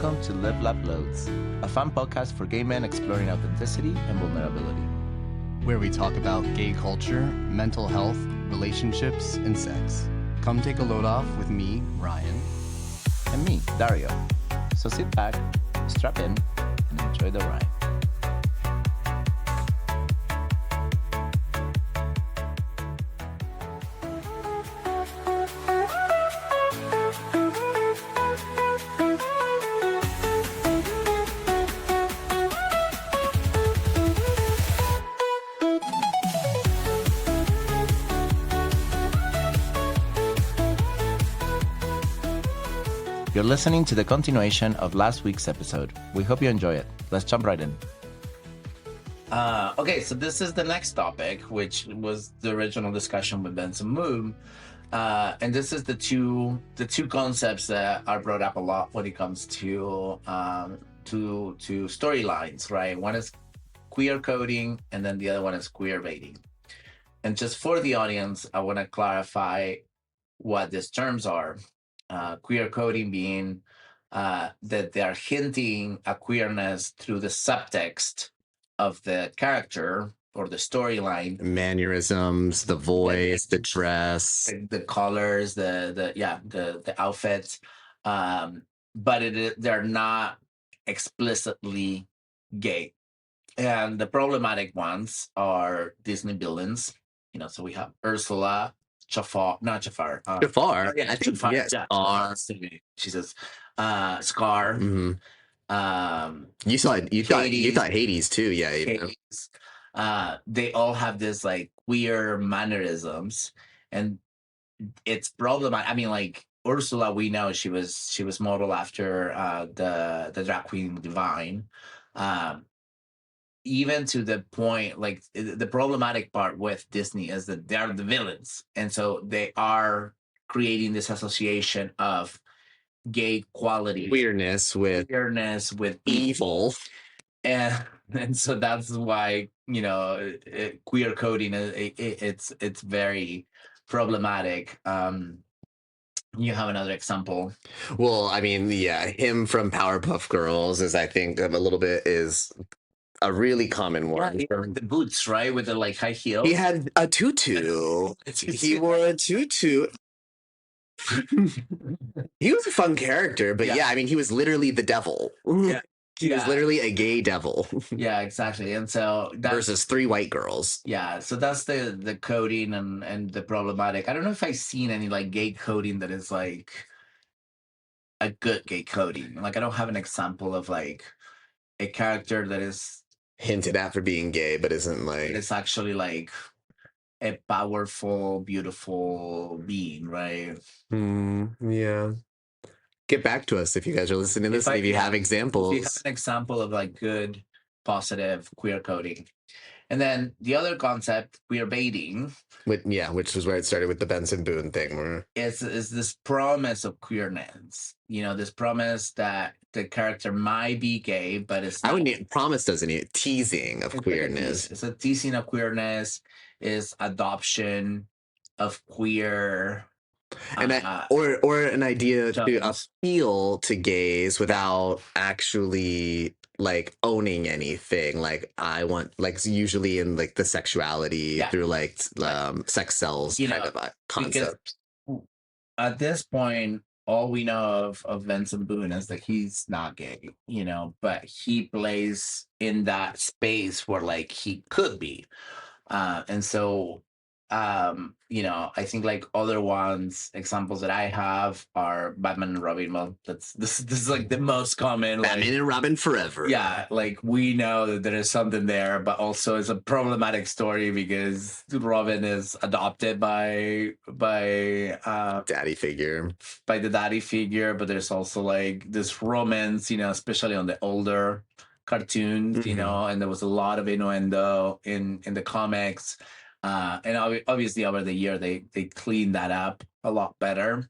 welcome to Live Laugh Loads, a fun podcast for gay men exploring authenticity and vulnerability. Where we talk about gay culture, mental health, relationships, and sex. Come take a load off with me, Ryan. And me, Dario. So sit back, strap in, and enjoy the ride. You're listening to the continuation of last week's episode. We hope you enjoy it. Let's jump right in. Okay, so this is the next topic, which was the original discussion with Benson Moon. And this is the two concepts that are brought up a lot when it comes to storylines, right? One is queer coding, and then the other one is queerbaiting. And just for the audience, I want to clarify what these terms are. Queer coding being that they are hinting at queerness through the subtext of the character or the storyline, Mannerisms, the voice, the dress, the colors, the outfits, but they're not explicitly gay. And the problematic ones are Disney villains. So we have Ursula. Jafar. Jafar. Yeah, I think Jafar. yes. Scar. She says, Scar. Mm-hmm. You thought Hades too, yeah. Hades. They all have this like queer mannerisms, and it's problematic. I mean, like Ursula, we know she was modeled after the drag queen Divine. Even to the point, like the problematic part with Disney is that they're the villains. And so they are creating this association of gay quality. Queerness with evil. And so that's why, queer coding, it's very problematic. You have another example? Well, I mean, yeah, him from Powerpuff Girls is, I think, is a really common one. Yeah, the boots, right? With the like high heels. He had a tutu. He wore a tutu. He was a fun character, but yeah, I mean, he was literally the devil. Yeah. He was literally a gay devil. Yeah, exactly. And so versus 3 white girls. Yeah, so that's the coding and the problematic. I don't know if I've seen any like gay coding that is like a good gay coding. Like I don't have an example of like a character that is hinted at for being gay, but isn't like it's actually like a powerful, beautiful being, right? Yeah. Get back to us if you guys are listening to this, and if you have examples. If you have an example of like good, positive queer coding. And then the other concept, queerbaiting, which was where it started with the Benson Boone thing, where is this promise of queerness. This promise that the character might be gay, but it's not. I wouldn't promise, doesn't it? Teasing of queerness. It's a teasing of queerness, is adoption of queer. And or an idea to appeal to gays without actually like owning anything. Like I want, like usually in like the sexuality through like sex sells kind of a concept. At this point, all we know of Benson Boone is that he's not gay, but he plays in that space where like he could be. And so I think like other examples that I have are Batman and Robin. Well, this is like the most common. Batman and Robin forever. Yeah, like we know that there is something there, but also it's a problematic story because Robin is adopted by daddy figure. By the daddy figure, but there's also like this romance, especially on the older cartoons, and there was a lot of innuendo in the comics. And obviously over the year they cleaned that up a lot better,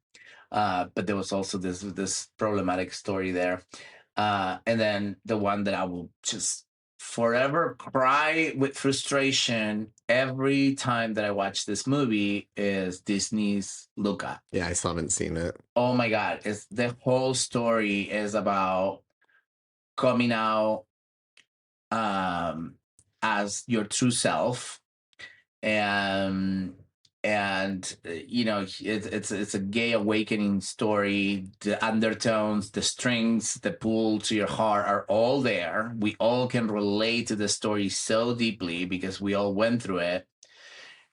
but there was also this problematic story there, and then the one that I will just forever cry with frustration every time that I watch this movie is Disney's Luca. Yeah, I still haven't seen it. Oh my God. It's the whole story is about coming out um as your true self, and you know, it's a gay awakening story. The undertones, the strings, the pull to your heart are all there. We all can relate to the story so deeply because we all went through it.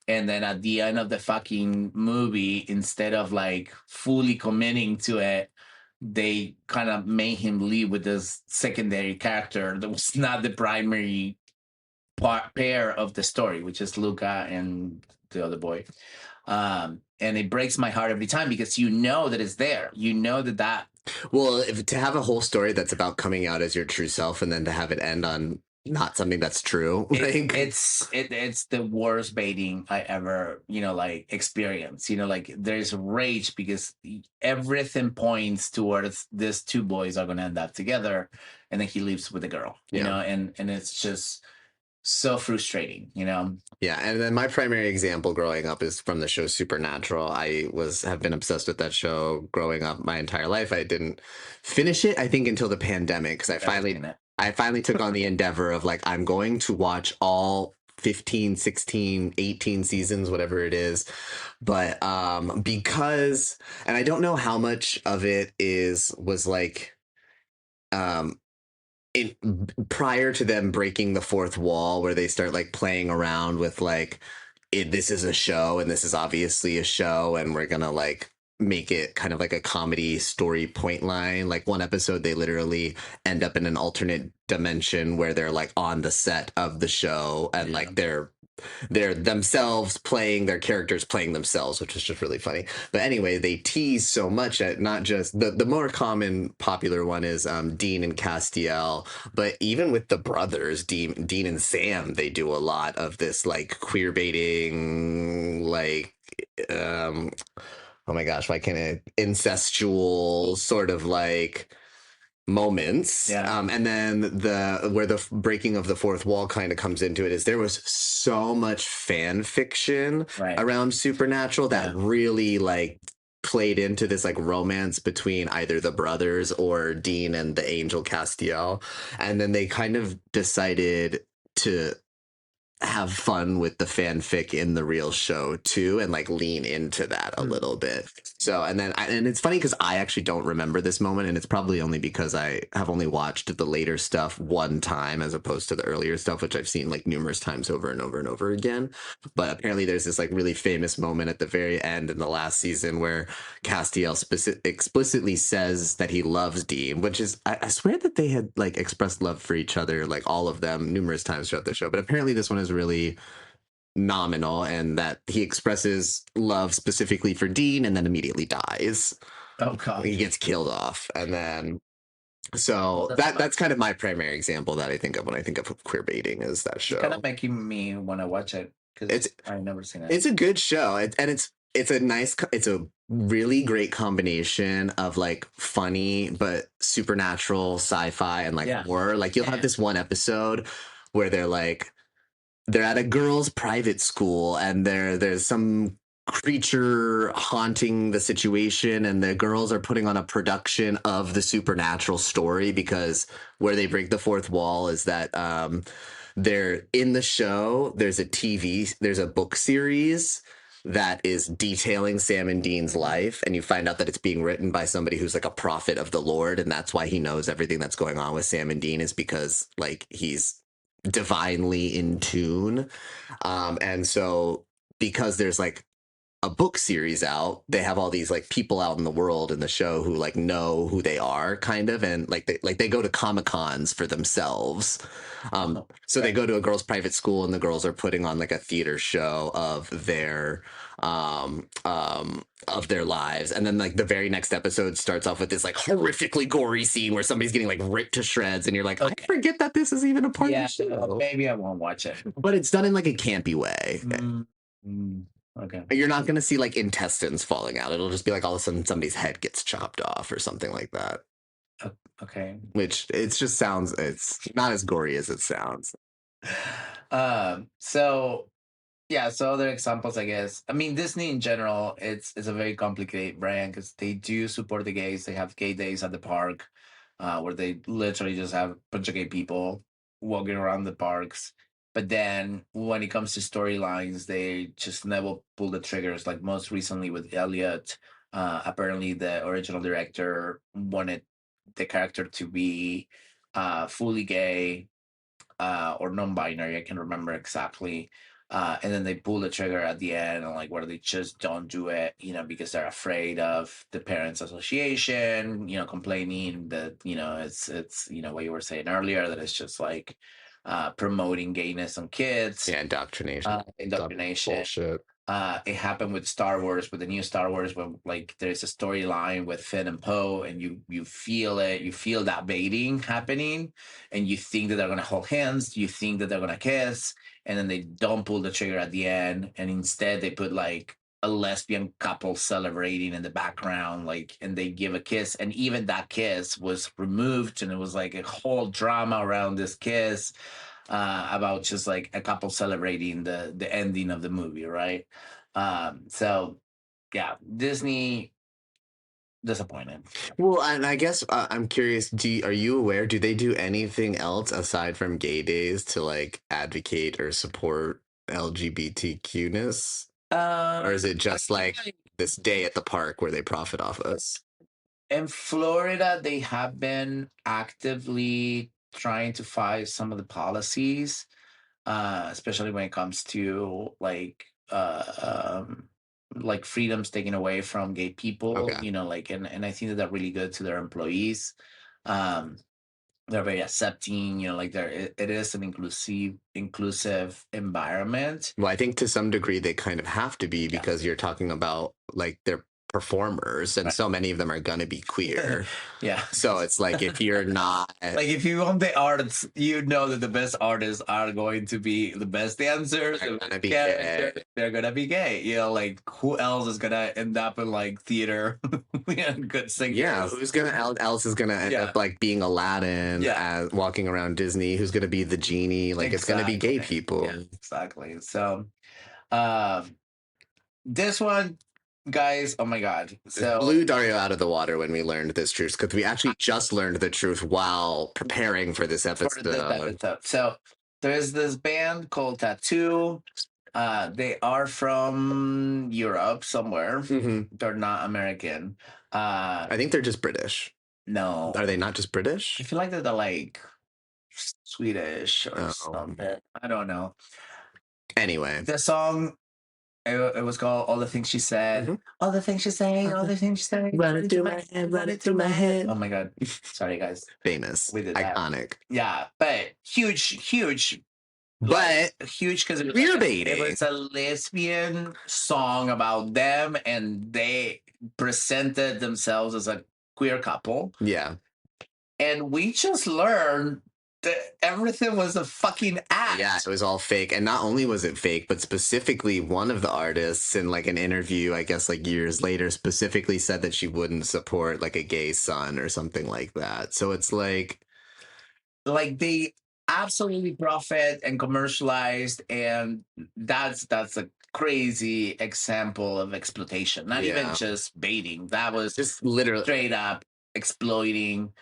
And then at the end of the fucking movie, instead of like fully committing to it, they kind of made him leave with this secondary character that was not the primary pair of the story, which is Luca and the other boy. And it breaks my heart every time because you know that it's there. You know that. Well, to have a whole story that's about coming out as your true self and then to have it end on not something that's true, like it's the worst baiting I ever, you know, like experienced. You know, like there's rage because everything points towards these two boys are going to end up together, and then he leaves with the girl. You know, and it's just so frustrating, you know. Yeah, and then my primary example growing up is from the show Supernatural. Have been obsessed with that show growing up my entire life. I didn't finish it, I think, until the pandemic, because I finally took on the endeavor of like, I'm going to watch all 15, 16, 18 seasons, whatever it is. But because, and I don't know how much of it was like it, prior to them breaking the fourth wall, where they start like playing around with like, this is a show and this is obviously a show and we're gonna like make it kind of like a comedy story point line. Like one episode they literally end up in an alternate dimension where they're like on the set of the show and like they're themselves playing their characters playing themselves, which is just really funny. But anyway, they tease so much at not just the more common popular one is Dean and Castiel, but even with the brothers, Dean and Sam, they do a lot of this like queer baiting, like oh my gosh, why can't it incestual sort of like moments. And then where the breaking of the fourth wall kind of comes into it is there was so much fan fiction around Supernatural that really like played into this like romance between either the brothers or Dean and the angel Castiel. And then they kind of decided to have fun with the fanfic in the real show too, and like lean into that a little bit. So and it's funny because I actually don't remember this moment, and it's probably only because I have only watched the later stuff one time as opposed to the earlier stuff, which I've seen like numerous times over and over and over again. But apparently there's this like really famous moment at the very end in the last season where Castiel explicitly says that he loves Dean, which is I swear that they had like expressed love for each other, like all of them, numerous times throughout the show. But apparently this one is really nominal, and that he expresses love specifically for Dean and then immediately dies. Oh god, he gets killed off. And then so that's kind of my primary example that I think of when I think of queer baiting is that show. It's kind of making me want to watch it because I've never seen it. It's a good show, and it's a really great combination of like funny but supernatural sci-fi and like horror. Like you'll have this one episode where they're at a girls' private school and there's some creature haunting the situation, and the girls are putting on a production of the supernatural story, because where they break the fourth wall is that they're in the show. There's a book series that is detailing Sam and Dean's life, and you find out that it's being written by somebody who's like a prophet of the Lord, and that's why he knows everything that's going on with Sam and Dean, is because like he's divinely in tune. And so because there's like a book series out, they have all these like people out in the world in the show who like know who they are kind of, and they go to Comic-Cons for themselves. So they go to a girls' private school and the girls are putting on like a theater show of their lives, and then like the very next episode starts off with this like horrifically gory scene where somebody's getting like ripped to shreds, and you're like, I forget that this is even a part of the show. Maybe I won't watch it, but it's done in like a campy way. Okay. You're not going to see like intestines falling out. It'll just be like all of a sudden somebody's head gets chopped off or something like that. Okay. which it just sounds, it's not as gory as it sounds. So yeah, so other examples, I guess. I mean, Disney in general, it's a very complicated brand because they do support the gays. They have gay days at the park, where they literally just have a bunch of gay people walking around the parks. But then when it comes to storylines, they just never pull the triggers. Like most recently with Elliot, apparently the original director wanted the character to be fully gay, or non-binary. I can't remember exactly. And then they pull the trigger at the end, and like where they just don't do it, because they're afraid of the parents' association, complaining that it's what you were saying earlier, that it's just like promoting gayness on kids, Yeah, indoctrination. indoctrination. Bullshit. It happened with Star Wars, with the new Star Wars, where like there's a storyline with Finn and Poe, and you feel it, you feel that baiting happening, and you think that they're gonna hold hands, you think that they're gonna kiss, and then they don't pull the trigger at the end, and instead they put like a lesbian couple celebrating in the background, like, and they give a kiss, and even that kiss was removed, and it was like a whole drama around this kiss, about just like a couple celebrating the ending of the movie, right? So yeah, Disney disappointed. Well, and I guess I'm curious. Are you aware? Do they do anything else aside from gay days to like advocate or support LGBTQness, or is it I just think like like this day at the park where they profit off us? in Florida, they have been actively trying to fight some of the policies, especially when it comes to like freedoms taken away from gay people, Okay. like, and I think that they're really good to their employees. Um, they're very accepting, like it is an inclusive environment. Well, I think to some degree they kind of have to be Yeah. because you're talking about like their performers, and Right. so many of them are gonna be queer. Yeah. So it's like if you're not Like if you want the arts, you know that the best artists are going to be the best dancers, are the gonna best be gay. characters, they're gonna be gay. Like who else is gonna end up in like theater? Good Yeah, singers. who's gonna else is gonna end Yeah. up like being Aladdin, Yeah. as walking around Disney? Who's gonna be the genie? Like it's gonna be gay Exactly. people. Yeah, exactly. So um this one, guys, oh my god. It So blew Dario out of the water when we learned this truth because we actually just learned the truth while preparing for this for this episode. episode. So there's this band called T.A.T.u. They are from Europe somewhere. Hmm. They're not American. I think they're just British. No, Are they not just I British? feel like they're like Swedish or Oh. something. I don't know. Anyway. The song, it was called "All the Things She Said." Mhm. All the things she say, all the things she say, Run it through my head, run it through my Oh head. my god, sorry guys, Famous, we did that. iconic, Yeah, but huge, but huge because queer it baiting. was a lesbian song about them, and they presented themselves as a queer couple, Yeah. and we just learned that everything was a fucking act. Yeah, it was all fake. And not only was it fake, but specifically one of the artists in like an interview, I guess like years later, specifically said that she wouldn't support like a gay son or something like that. So it's like they absolutely profit and commercialized, and that's a crazy example of exploitation, not even yeah, just baiting. That was just literally. straight up exploiting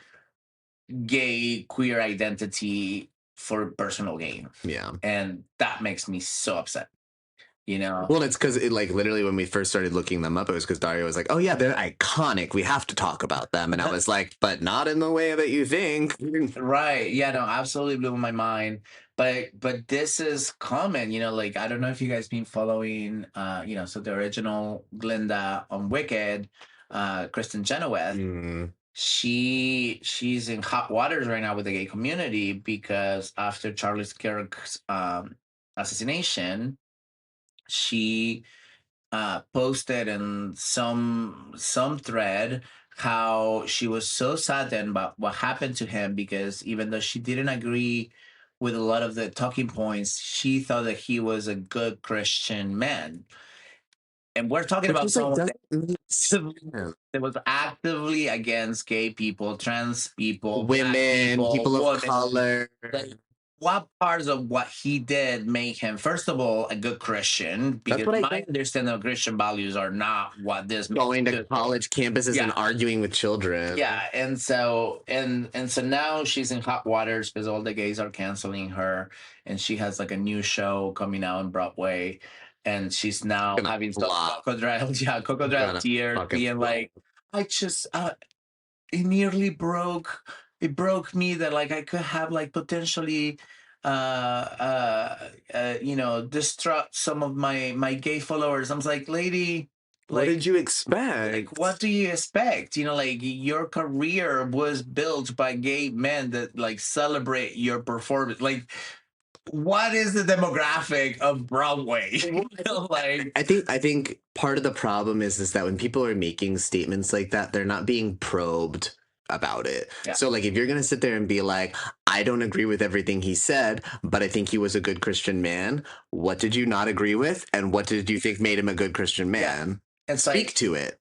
gay queer identity for personal gain, Yeah. and that makes me so upset, you know. Well, it's because it like literally when we first started looking them up, it was because Dario was like, "Oh yeah, they're iconic. We have to talk about them." And I was like, "But not in the way that you think." Right, yeah, no, absolutely blew my mind. But this is common, like I don't know if you guys been following, so the original Glinda on Wicked, Kristen Chenoweth, Mm, she's in hot waters right now with the gay community because after Charlie Kirk's assassination, she posted in some thread how she was so saddened about what happened to him, because even though she didn't agree with a lot of the talking points, she thought that he was a good Christian man. and we're talking Which about is like someone doesn't make that was actively against gay people, trans people, black women, people, people of women. color. Like, what parts of what he did make him, first of all, a good Christian? That's Because what I my think. understanding of Christian values are not what this makes Going to him. college campuses and Yeah, arguing with children. yeah, and so now she's in hot waters because all the gays are canceling her, and she has like a new show coming out on Broadway, and she's now Gonna having some flop. crocodile, yeah, crocodile Gonna tears, fucking being flop. like, I just it nearly broke. It broke me that like I could have like potentially disrupt some of my gay followers. I'm like, lady, What like did you expect? like what do you expect? Like your career was built by gay men that like celebrate your performance. Like what is the demographic of Broadway? Like I think part of the problem is that when people are making statements like that, they're not being probed about it. yeah. So like if you're gonna sit there and be like, I don't agree with everything he said, but I think he was a good Christian man, what did you not agree with? And what did you think made him a good Christian man? It's Speak like, to it.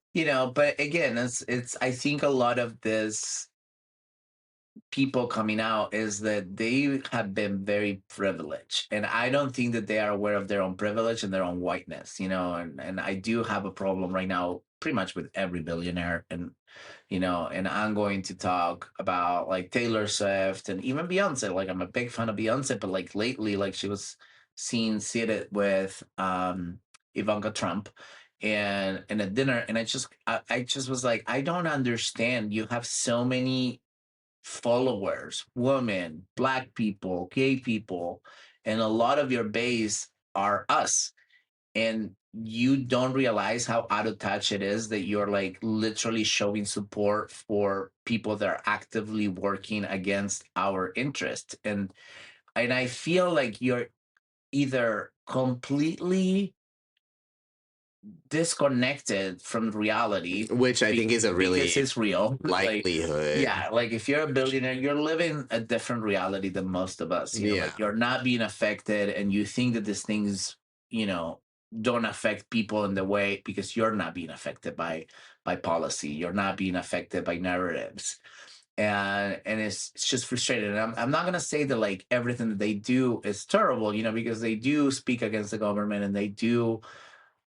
but again, it's I think a lot of this people coming out is that they have been very privileged, and I don't think that they are aware of their own privilege and their own whiteness, and I do have a problem right now pretty much with every billionaire, and I'm going to talk about like Taylor Swift and even Beyonce. Like I'm a big fan of Beyonce, but like lately, like she was seen seated with Ivanka Trump and in a dinner, and I just was like, I don't understand. You have so many followers, women, black people, gay people, and a lot of your base are us. And you don't realize how out of touch it is that you're like literally showing support for people that are actively working against our interest. And I feel like you're either completely disconnected from reality, Which I think is a really because it's real. Like, likelihood. yeah, like if you're a billionaire, you're living a different reality than most of us. Yeah. Like you're not being affected, and you think that these things, don't affect people in the way because you're not being affected by policy. You're not being affected by narratives. And it's just frustrating. And I'm not gonna say that like everything that they do is terrible, because they do speak against the government and they do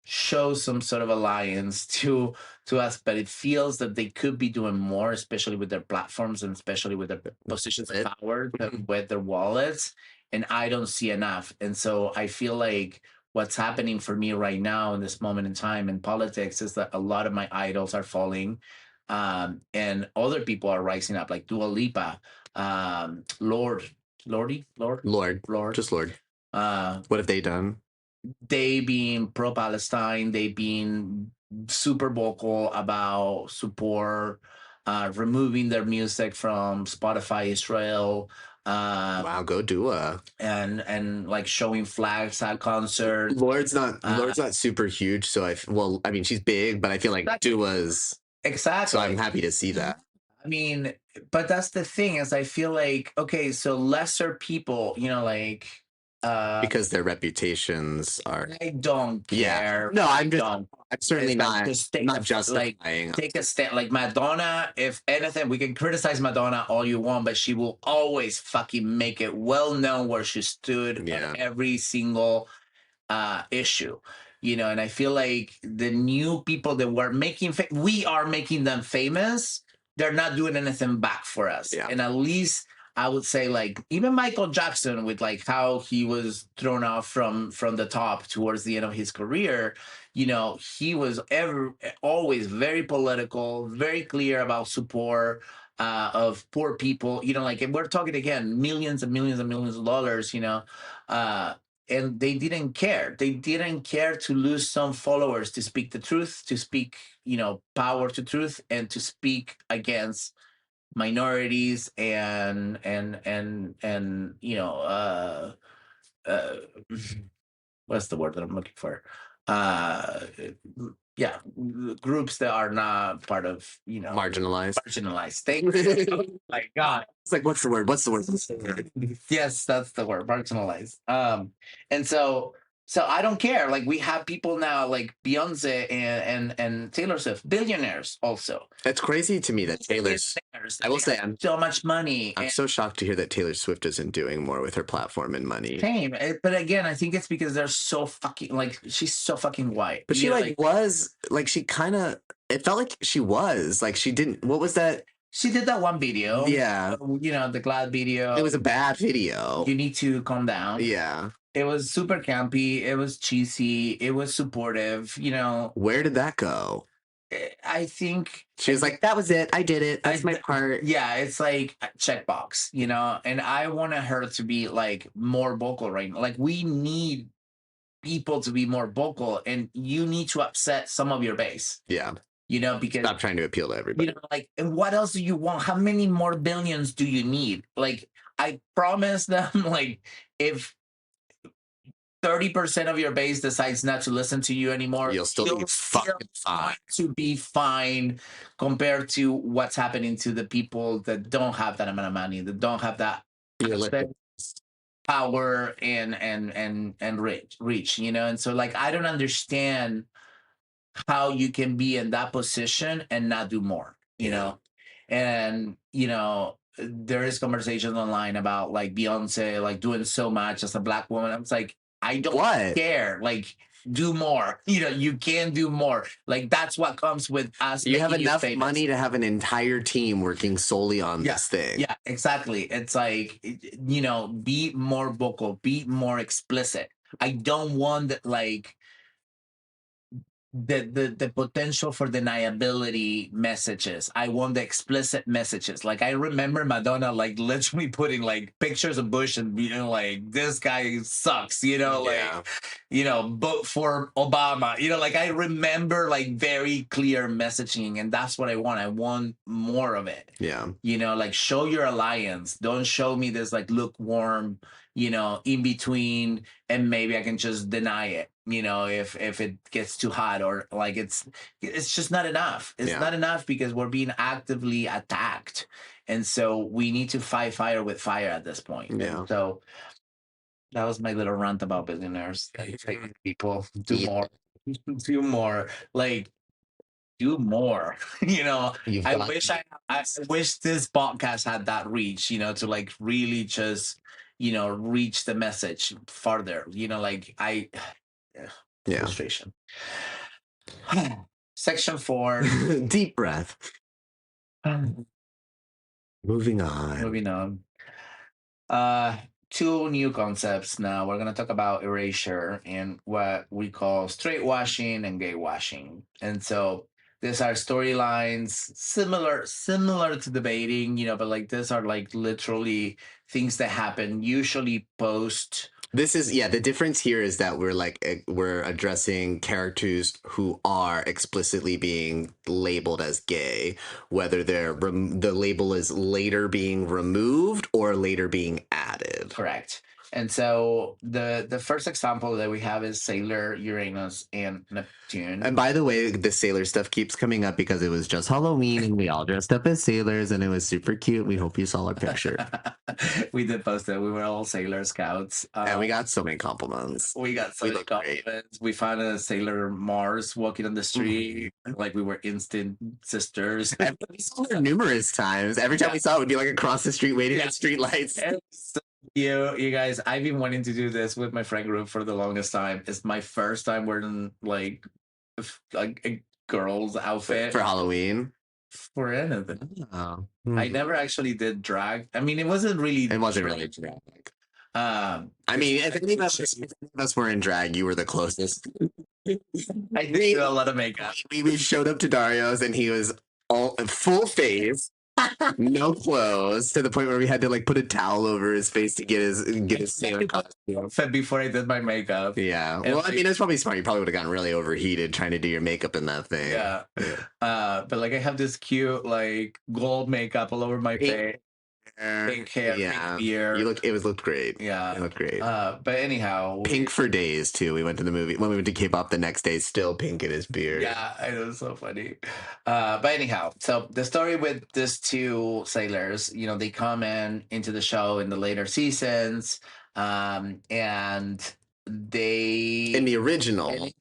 show some sort of alliance to us, but it feels that they could be doing more, especially with their platforms and especially with their positions of power, with their wallets. And I don't see enough. And so I feel like what's happening for me right now in this moment in time in politics is that a lot of my idols are falling, and other people are rising up, like Dua Lipa, Lord. Just Lord. uh What have they done? they being pro-Palestine, they being super vocal about support, removing their music from Spotify Israel, Wow, go Dua. and like showing flags at concerts. Lord's not super huge, so I mean she's big, but I feel like Exactly. Dua's. Exactly. So I'm happy to see that. I mean, but that's the thing is I feel like, okay, so lesser people, like Because their reputations are. I don't Yeah. care. No, I I'm don't. certainly It's like not just take not like justifying. take a stand. Like Madonna, if anything, we can criticize Madonna all you want, but she will always fucking make it well known where she stood Yeah. on every single issue. And I feel like the new people that we are making them famous. They're not doing anything back for us. Yeah. And at least I would say, like, even Michael Jackson, with like how he was thrown off from the top towards the end of his career, he was always very political, very clear about support of poor people. Like, and we're talking again millions and millions and millions of dollars. And they didn't care. They didn't care to lose some followers to speak the truth, to speak, power to truth, and to speak against minorities and uh, what's the word that I'm looking for? Uh, yeah, groups that are not part of, Marginalized. marginalized. Thank you. Oh my God. It's like, what's the word? What's the word? Yes, that's the word, marginalized. And so So I don't care. Like we have people now like Beyonce and Taylor Swift, billionaires also. It's crazy to me that Taylor's. Billionaires. I will They say, have so much money. I'm And so shocked to hear that Taylor Swift isn't doing more with her platform and money. same. But again, I think it's because they're so fucking like she's so fucking white. But she like was like she kind of. It felt like she was like she didn't. What was that? She did that one video. Yeah, You know, the Glad video. it was a bad video. You need to calm down. Yeah. It was super campy. It was cheesy. It was supportive. You know, Where did that go? I think she was like, "That was it. I did it. That's my part." Yeah, it's like a checkbox, you know. And I wanted her to be like more vocal right now. Like we need people to be more vocal, and you need to upset some of your base. Yeah. You know, because stop trying to appeal to everybody. You know, like, and what else do you want? How many more billions do you need? Like, I promise them, like, if 30% of your base decides not to listen to you anymore, you'll still be fucking fine. To be fine compared to what's happening to the people that don't have that amount of money, that don't have that power and reach, you know. And so, like, I don't understand how you can be in that position and not do more, you know. And you know, there is conversations online about like Beyonce like doing so much as a black woman. I was like, I don't care. Like, do more. You know, you can do more. Like, that's what comes with us. You have enough money to have an entire team working solely on this thing. Yeah, exactly. It's like, you know, be more vocal, be more explicit. I don't want like the potential for deniability messages. I want the explicit messages. Like I remember Madonna like literally putting like pictures of Bush and being like, this guy sucks, you know, like, you know, vote for Obama, you know, like I remember like very clear messaging, and that's what I want. I want more of it. Yeah. You know, like show your alliance. Don't show me this like lukewarm, you know, in between, and maybe I can just deny it, you know, if it gets too hot, or like it's just not enough. It's not enough because we're being actively attacked, and so we need to fight fire with fire at this point. And so that was my little rant about billionaires. Like, people do more. Do more, like do more. You know, I wish this podcast had that reach, you know, to like really just, you know, reach the message farther, you know, like frustration. Section 4. Deep breath. Moving on. Two new concepts now. We're going to talk about erasure and what we call straightwashing and gaywashing. And so these are storylines similar to debating, you know, but like these are like literally things that happen usually post. This is the difference here is that we're addressing characters who are explicitly being labeled as gay, whether the label is later being removed or later being added. Correct. And so the first example that we have is Sailor, Uranus, and Neptune. And by the way, the sailor stuff keeps coming up because it was just Halloween and we all dressed up as sailors and it was super cute. We hope you saw our picture. We did post it. We were all Sailor Scouts. And we got so many compliments. We got so many compliments. Great. We found a Sailor Mars walking on the street. Like we were instant sisters. And we saw her numerous times. Every time we saw it, we'd be like across the street waiting at street lights. You guys, I've been wanting to do this with my friend group for the longest time. It's my first time wearing like a girl's outfit for Halloween. For anything. I never actually did drag. I mean, it wasn't really drag. I mean, if any of us were in drag, you were the closest. I did a lot of makeup. We showed up to Dario's and he was all full face. No clothes, to the point where we had to like put a towel over his face to get his sailor costume. Before I did my makeup. Yeah. Well, I mean, it's probably smart. You probably would have gotten really overheated trying to do your makeup in that thing. Yeah. But like I have this cute like gold makeup all over my face. Pink hair, pink beard. It looked great. Yeah. It looked great. But anyhow. Pink for days too. We went to the movie. When we went to K-pop the next day, still pink in his beard. Yeah, it was so funny. But anyhow, so the story with these two sailors, you know, they come into the show in the later seasons. And they in the original, in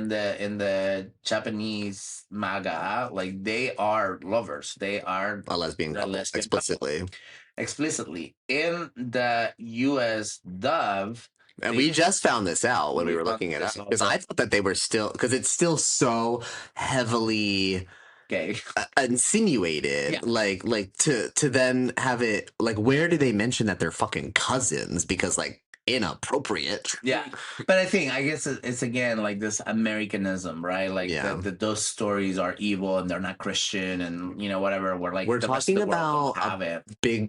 the Japanese manga, like they are lovers. They are a lesbian a couple lesbian couple explicitly. explicitly. In the U.S. dub, And they we just found this out when we we were found looking it up this out, because I thought that they were still, because it's still so heavily gay. insinuated, Yeah. like to then have it like, where do they mention that they're fucking cousins? Because like inappropriate. Yeah, but I guess it's again like this Americanism, right? Like Yeah. that those stories are evil and they're not Christian, and whatever. We're like We're the rest of talking the world about don't have it,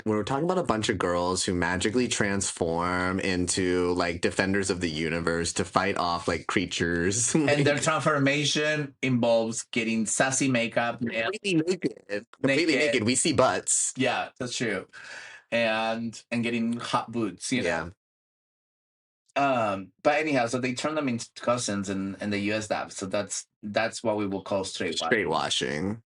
we're talking about a bunch of girls who magically transform into like defenders of the universe to fight off like creatures. and their transformation involves getting sassy makeup, completely naked. Completely naked. We see butts. Yeah, that's true, and getting hot boots, Yeah. But anyhow, so they turn them into cousins in the US dub. So that's what we will call Straightwashing.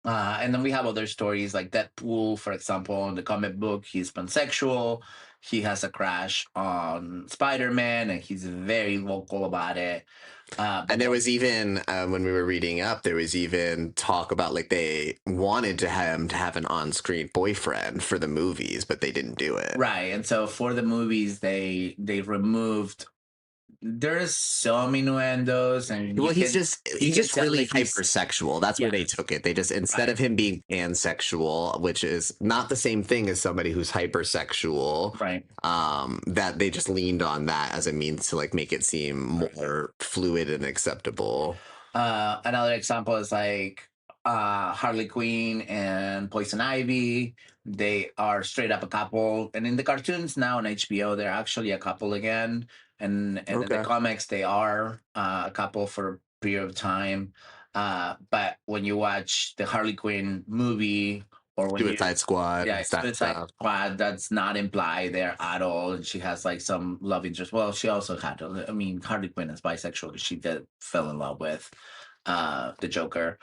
And then we have other stories like Deadpool, for example, in the comic book. He's pansexual. He has a crush on Spider-Man, and he's very vocal about it. And there was even when we were reading up, there was even talk about like they wanted to have an on-screen boyfriend for the movies, but they didn't do it. Right, and so for the movies, they removed. There's some innuendos, and well, he's just really like hypersexual. That's where they took it. They just, instead of him being pansexual, which is not the same thing as somebody who's hypersexual, right? That they just leaned on that as a means to like make it seem more fluid and acceptable. Another example is like Harley Quinn and Poison Ivy. They are straight up a couple, and in the cartoons now on HBO, they're actually a couple again. And in the comics, they are a couple for a period of time. But when you watch the Harley Quinn movie or when Suicide Squad, yeah, Suicide Squad, that's not implied there at all. And she has like some love interest. Well, she also had, I mean, Harley Quinn is bisexual because she did fell in love with the Joker.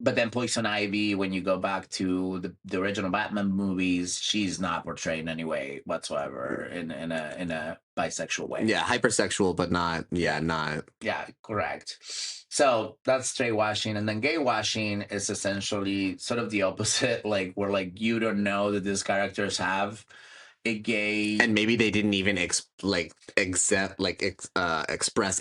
But then Poison Ivy, when you go back to the original Batman movies, she's not portrayed in any way whatsoever in a bisexual way. Yeah, hypersexual, but not. Not. Yeah, correct. So that's straightwashing, and then gaywashing is essentially sort of the opposite. Like where like you don't know that these characters have a gay, and maybe they didn't even express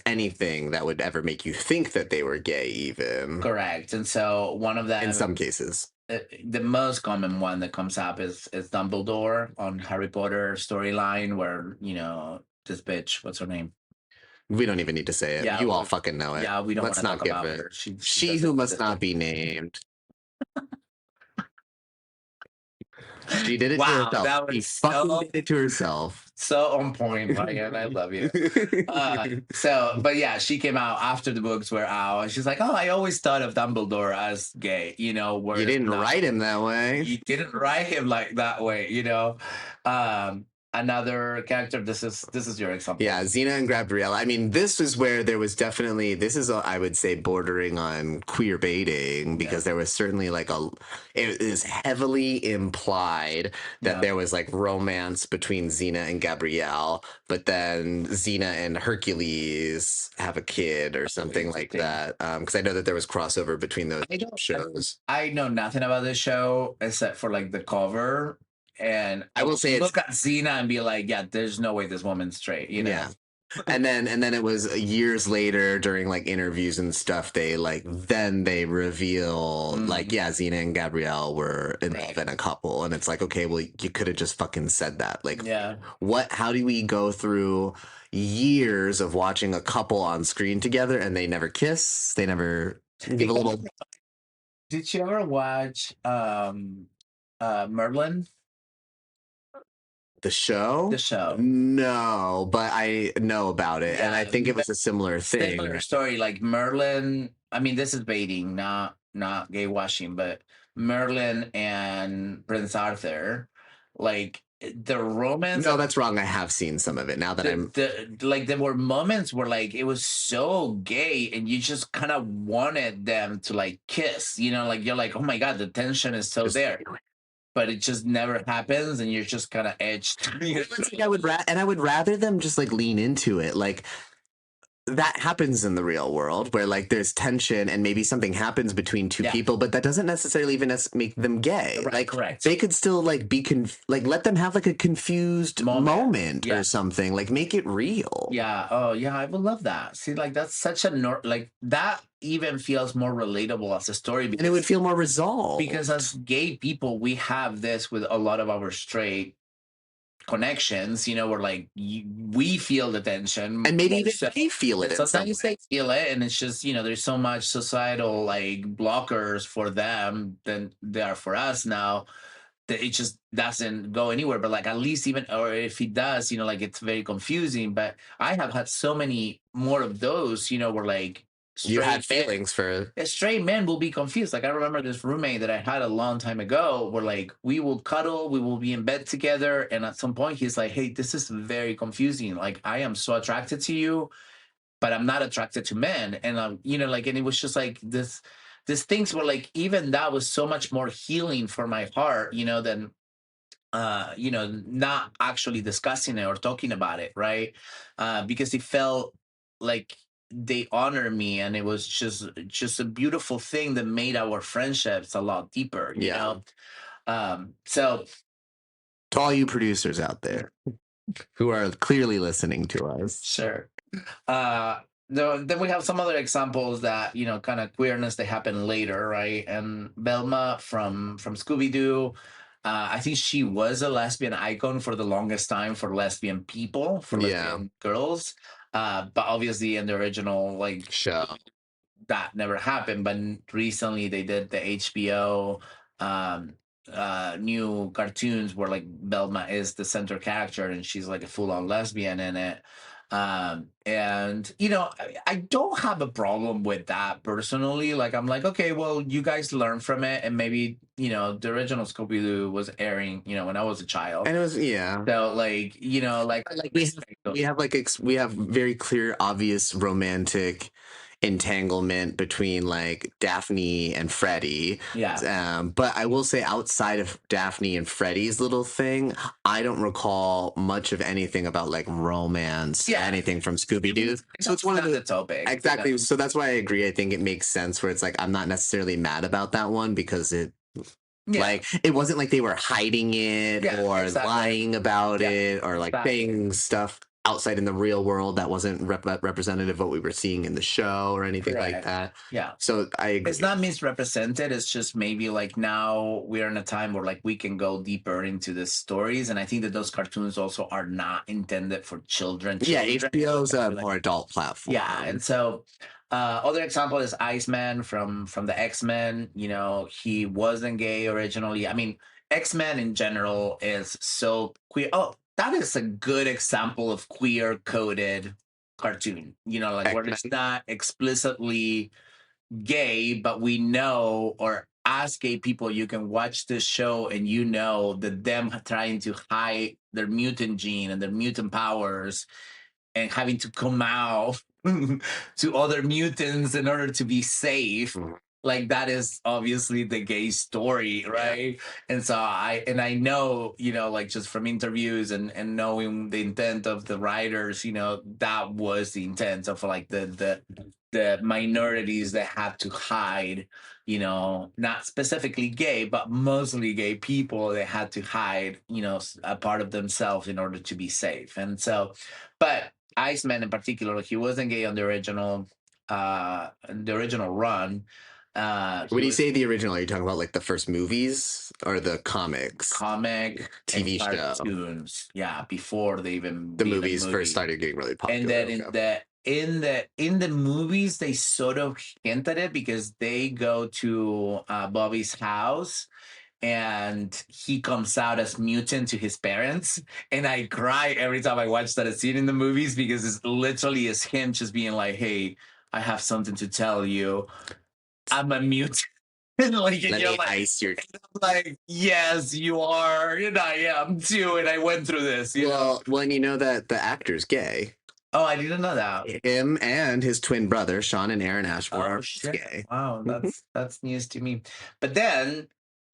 anything that would ever make you think that they were gay even. Correct. And so one of them, in some cases, the most common one that comes up is Dumbledore on Harry Potter storyline, where this bitch, what's her name? We don't even need to say it. Yeah, you all fucking know it. Yeah, we don't. Let's not give it. Her. She who must not be named. She did it to herself. That was did it to herself. So on point, Ryan. I love you. But yeah, she came out after the books were out, and she's like, "Oh, I always thought of Dumbledore as gay." Where you didn't write him that way. You didn't write him like that way. Another character. This is your example. Yeah, Xena and Gabrielle. I mean, this is where there was definitely, this is I would say bordering on queer baiting, because there was certainly like it is heavily implied that there was like romance between Xena and Gabrielle, but then Xena and Hercules have a kid or something like that. Because I know that there was crossover between those shows. I know nothing about this show except for like the cover. And I will say, look at Xena and be like, yeah, there's no way this woman's straight, Yeah. and then it was years later during like interviews and stuff, they reveal like, yeah, Xena and Gabrielle were involved in a couple, and it's like, okay, well, you could have just fucking said that. Like, how do we go through years of watching a couple on screen together and they never kiss, they never give a little. Did you ever watch Merlin? The show? No, but I know about it, and I think it was a similar thing. Similar story, like Merlin. I mean, this is baiting, not gay washing, but Merlin and Prince Arthur, like the romance. No, that's wrong. I have seen some of it now that there were moments where like it was so gay, and you just kind of wanted them to like kiss. Like you're like, oh my god, the tension is so there. but it just never happens, and you're just kind of edged. It's like I would rather them just like lean into it. Like that happens in the real world where like there's tension and maybe something happens between two people, but that doesn't necessarily even make them gay. Right, like correct. They could still like be like let them have like a confused moment or something. Like make it real. Yeah. Oh yeah, I would love that. See, like that's such a like that even feels more relatable as a story, and it would feel more resolved. Because as gay people, we have this with a lot of our straight connections, you know, where like we feel the tension, and maybe even they feel it. Sometimes they feel it, and it's just, you know, there's so much societal like blockers for them than they are for us now, that it just doesn't go anywhere. But like at least even, or if it does, you know, like it's very confusing. But I have had so many more of those, you know, where like you had feelings for straight men will be confused. Like I remember this roommate that I had a long time ago where like we will cuddle, we will be in bed together, and at some point he's like, hey, this is very confusing. Like I am so attracted to you, but I'm not attracted to men. And you know, like, and it was just like this things were like, even that was so much more healing for my heart, you know, than you know, not actually discussing it or talking about it, right? Because it felt like they honor me, and it was just a beautiful thing that made our friendships a lot deeper, you know. So to all you producers out there who are clearly listening to us, sure. Then we have some other examples that, you know, kind of queerness that happen later, right? And Belma from Scooby-Doo, I think she was a lesbian icon for the longest time for lesbian people, for lesbian girls. But obviously in the original like show, that never happened. But recently they did the HBO new cartoons where like Belma is the center character and she's like a full-on lesbian in it. And you know, I don't have a problem with that personally. Like I'm like, okay, well, you guys learn from it, and maybe, you know, the original Scooby-Doo was airing, you know, when I was a child, and it was so like, you know, like we have like we have very clear, obvious romantic entanglement between like Daphne and Freddie. But I will say, outside of Daphne and Freddie's little thing, I don't recall much of anything about like romance, anything from Scooby-Doo. So it's one of the topic. Exactly. So that's why I agree. I think it makes sense where it's like I'm not necessarily mad about that one because it like it wasn't like they were hiding it or lying about it or like saying stuff outside in the real world that wasn't representative of what we were seeing in the show or anything like that. So I agree. It's not misrepresented. It's just maybe like now we're in a time where like we can go deeper into the stories, and I think that those cartoons also are not intended for children. HBO's a more adult platform. And so other example is Iceman from the X-Men. You know, he wasn't gay originally. I mean, X-Men in general is so queer. Oh, that is a good example of queer coded cartoon. You know, like where it's not explicitly gay, but we know, or as gay people, you can watch this show and you know that them trying to hide their mutant gene and their mutant powers and having to come out to other mutants in order to be safe. Like that is obviously the gay story, right? And so I know, you know, like just from interviews and knowing the intent of the writers, you know, that was the intent of like the minorities that had to hide, you know, not specifically gay, but mostly gay people that had to hide, you know, a part of themselves in order to be safe. And so, but Iceman in particular, he wasn't gay on the original run. When you say the original, are you talking about like the first movies or the comics? Comic, TV show. Cartoons. Yeah, before they even the movies first started getting really popular. And then in the movies, they sort of hinted it because they go to Bobby's house and he comes out as mutant to his parents, and I cry every time I watch that scene in the movies because it's literally is him just being like, hey, I have something to tell you. I'm a mutant. And like, let me ice your... like, yes, you are, and I am too, and I went through this. Well, and you know that the actor's gay. Oh, I didn't know that. Him and his twin brother, Sean and Aaron Ashmore, are gay. Wow, that's news to me. But then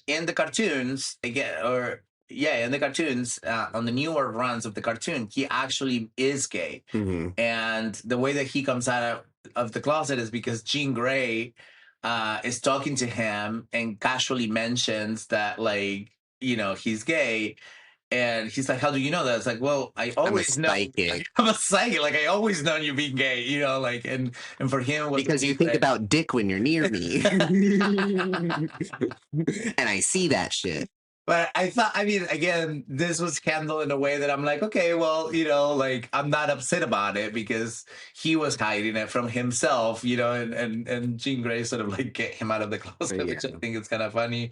in the cartoons again, or yeah, in the cartoons, on the newer runs of the cartoon, he actually is gay. And the way that he comes out of the closet is because Jean Grey is talking to him and casually mentions that, like, he's gay. And he's like, "How do you know that?" It's like, "Well, I always know. I'm a psychic. Like, I always known you being gay, like." And for him, it was because you think about dick when you're near me, and I see that shit. But I mean, again, this was handled in a way that I'm like, okay, well, like, I'm not upset about it because he was hiding it from himself, and Jean Grey sort of like get him out of the closet, which I think is kind of funny.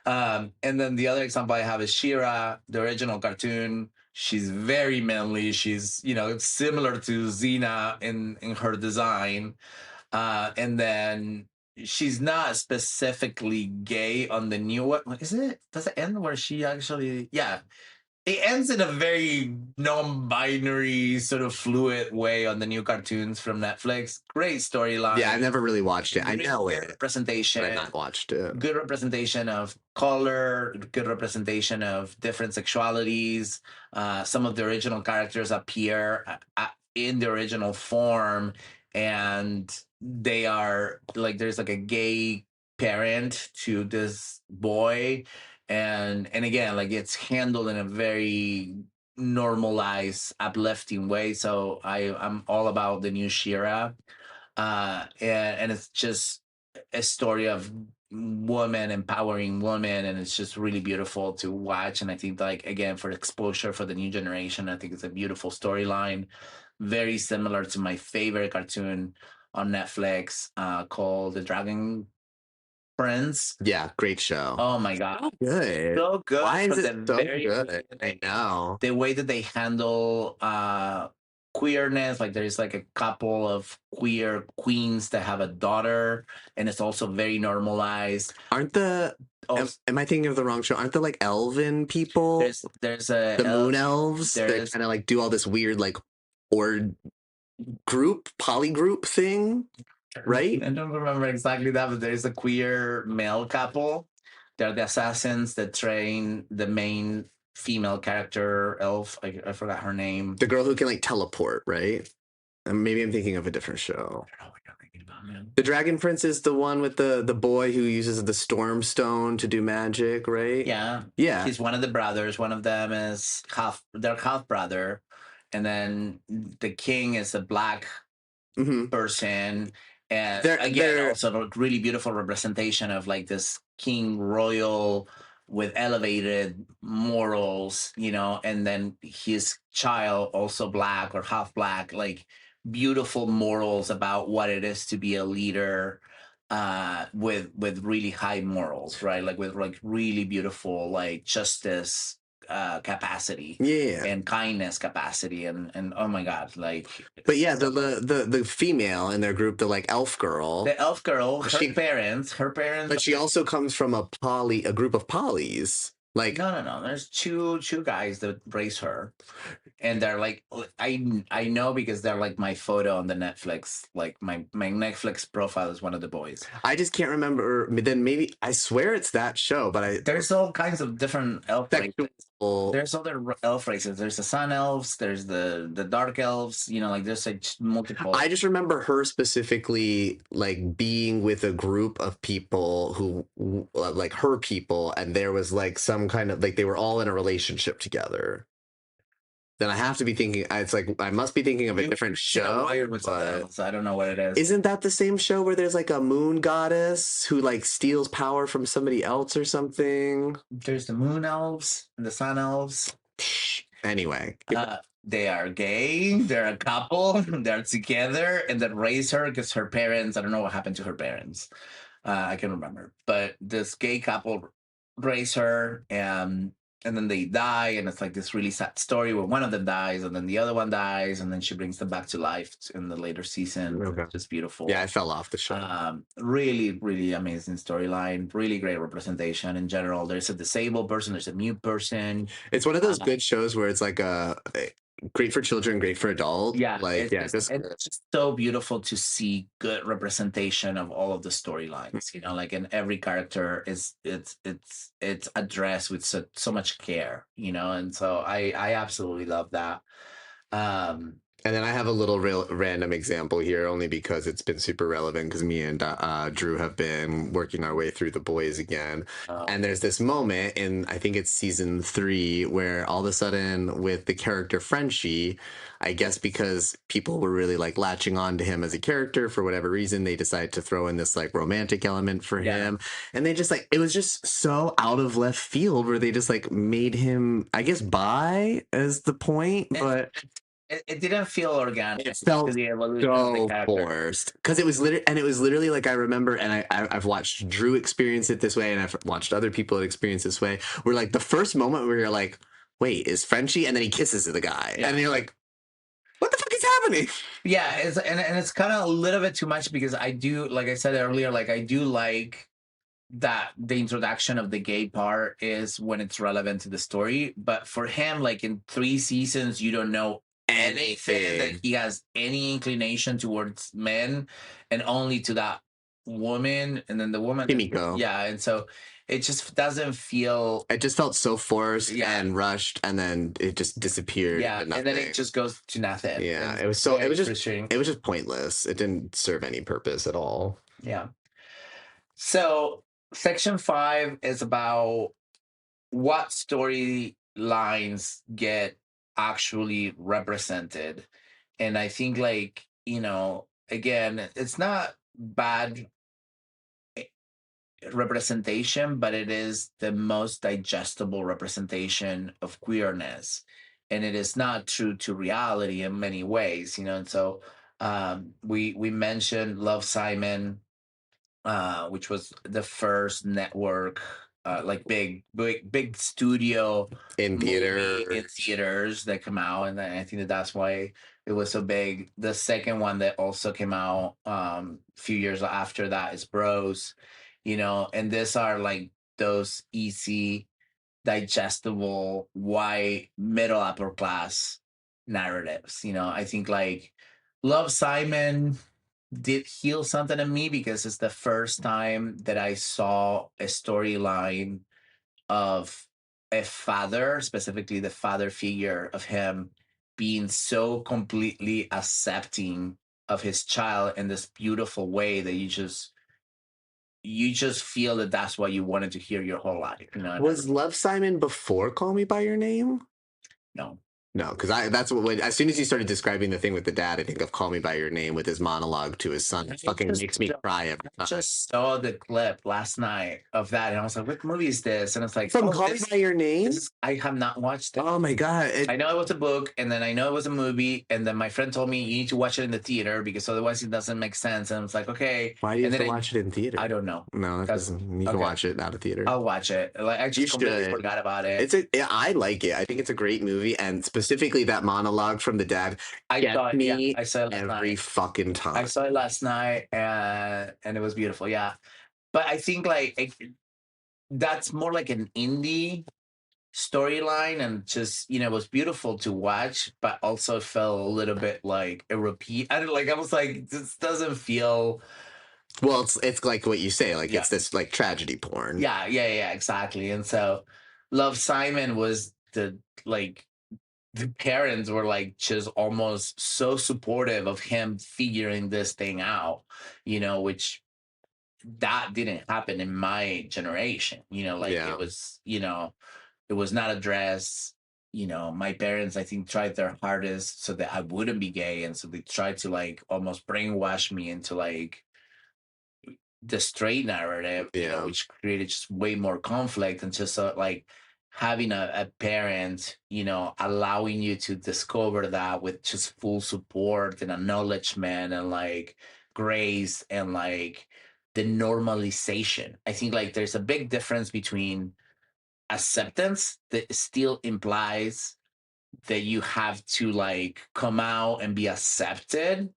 And then the other example I have is She-Ra, the original cartoon. She's very manly. She's, similar to Xena in her design. And then she's not specifically gay on the new one. Is it? Does it end where she actually? Yeah, it ends in a very non-binary, sort of fluid way on the new cartoons from Netflix. Great storyline. Yeah, I've never really watched it. I know it. Representation. But I've not watched it. Good representation of color. Good representation of different sexualities. Some of the original characters appear in the original form, and they are like, there's like a gay parent to this boy, and again, like, it's handled in a very normalized, uplifting way. So I'm all about the new She-Ra. And it's just a story of women empowering women, and it's just really beautiful to watch. And I think, like, again, for exposure for the new generation, I think it's a beautiful storyline, very similar to my favorite cartoon on Netflix, called The Dragon Prince. Yeah, great show. Oh my god, so good. So good. Why is it so good? I know the way that they handle queerness. Like, there's like a couple of queer queens that have a daughter, and it's also very normalized. Aren't the am I thinking of the wrong show? Aren't the, like, elven people? There's the moon elves that kind of like do all this weird, like, or poly group thing, right? I don't remember exactly that, but there's a queer male couple. They're the assassins that train the main female character elf. I forgot her name. The girl who can, like, teleport, right? Maybe I'm thinking of a different show. I don't know what you're thinking about, man. The Dragon Prince is the one with the boy who uses the Storm Stone to do magic, right? Yeah. He's one of the brothers. One of them is their half brother, and then the king is a black person. And they're also a really beautiful representation of, like, this king royal with elevated morals, and then his child also black or half black, like, beautiful morals about what it is to be a leader, with really high morals, right? Like, with, like, really beautiful, like, justice capacity, and kindness capacity, and oh my god, like. But yeah, the female in their group, the, like, the elf girl, her parents, but she also comes from a group of polys. Like, no, there's two guys that raise her, and they're like, I know because they're like my photo on the Netflix, like my Netflix profile is one of the boys. I just can't remember. Then maybe I swear it's that show, but there's all kinds of different elf races. There's other elf races. There's the sun elves. There's the dark elves. Like, there's like multiple. I just remember her specifically, like, being with a group of people who, like, her people, and there was, like, some kind of, like, they were all in a relationship together. Then I have to be thinking. It's like I must be thinking of a different show. But I don't know what it is. Isn't that the same show where there's, like, a moon goddess who, like, steals power from somebody else or something? There's the moon elves and the sun elves. Anyway, they are gay. They're a couple. They're together, and then raise her because her parents. I don't know what happened to her parents. I can remember, but this gay couple raise her, and then they die, and it's like this really sad story where one of them dies, and then the other one dies, and then she brings them back to life in the later season. Okay. Just beautiful. Yeah, I fell off the show. Really, really amazing storyline. Really great representation in general. There's a disabled person. There's a mute person. It's one of those good shows where it's like great for children, great for adults. Yeah, Like, yeah, just good. it's just so beautiful to see good representation of all of the storylines. Like in every character is it's addressed with so much care. And so I absolutely love that. Um, And then I have a little real random example here, only because it's been super relevant because me and Drew have been working our way through The Boys again. And there's this moment in, I think it's season 3, where all of a sudden with the character Frenchie, I guess because people were really like latching on to him as a character for whatever reason, they decided to throw in this like romantic element for him. And they just like, it was just so out of left field where they just like made him, I guess, bi as the point, but it didn't feel organic. It felt to the evolution of the so character. forced because it was literally like I remember, and I've watched Drew experience it this way, and I've watched other people experience this way. Where like the first moment where you're like, "Wait, is Frenchie?" and then he kisses the guy, and you're like, "What the fuck is happening?" Yeah, it's kind of a little bit too much because I do, like I said earlier, like I do like that the introduction of the gay part is when it's relevant to the story. But for him, like in 3 seasons, you don't know anything that he has any inclination towards men, and only to that woman, and then the woman. Kimiko. Yeah, and so it just doesn't feel. It just felt so forced and rushed, and then it just disappeared. Yeah, and then it just goes to nothing. Yeah, it was so. It was just pointless. It didn't serve any purpose at all. Yeah. So section 5 is about what storylines get actually represented. And I think, like, again, it's not bad representation, but it is the most digestible representation of queerness. And it is not true to reality in many ways, and so we mentioned Love, Simon, which was the first network, like big studio in theaters that come out, and I think that's why it was so big. The second one that also came out a few years after that is Bros, and these are like those easy, digestible, white, middle upper class narratives. I think like Love, Simon did heal something in me because it's the first time that I saw a storyline of a father, specifically the father figure of him, being so completely accepting of his child in this beautiful way that you just feel that that's what you wanted to hear your whole life. Was Love, Simon before Call Me by Your Name? No. No, because that's what as soon as you started describing the thing with the dad, I think of Call Me by Your Name with his monologue to his son. It fucking makes me cry every time. I just saw the clip last night of that, and I was like, "What movie is this?" And it's like, from Call Me by Your Name. I have not watched it. Oh my god! I know it was a book, and then I know it was a movie, and then my friend told me you need to watch it in the theater because otherwise it doesn't make sense. And I was like, okay. Why do you have to watch it in theater? I don't know. No, that doesn't. You can watch it out of theater. I'll watch it. Like I just completely forgot about it. I like it. I think it's a great movie, and specifically that monologue from the dad. I saw it every fucking time. I saw it last night, and it was beautiful. Yeah, but I think like that's more like an indie storyline, and just it was beautiful to watch, but also felt a little bit like a repeat. I was like, this doesn't feel. Well, it's like what you say, like it's this like tragedy porn. Yeah, exactly. And so Love, Simon was the parents were like just almost so supportive of him figuring this thing out, which that didn't happen in my generation. It was, it was not addressed. My parents, I think, tried their hardest so that I wouldn't be gay, and so they tried to like almost brainwash me into like the straight narrative, which created just way more conflict, and just like having a parent, allowing you to discover that with just full support and acknowledgement and like grace and like the normalization. I think like there's a big difference between acceptance that still implies that you have to like come out and be accepted,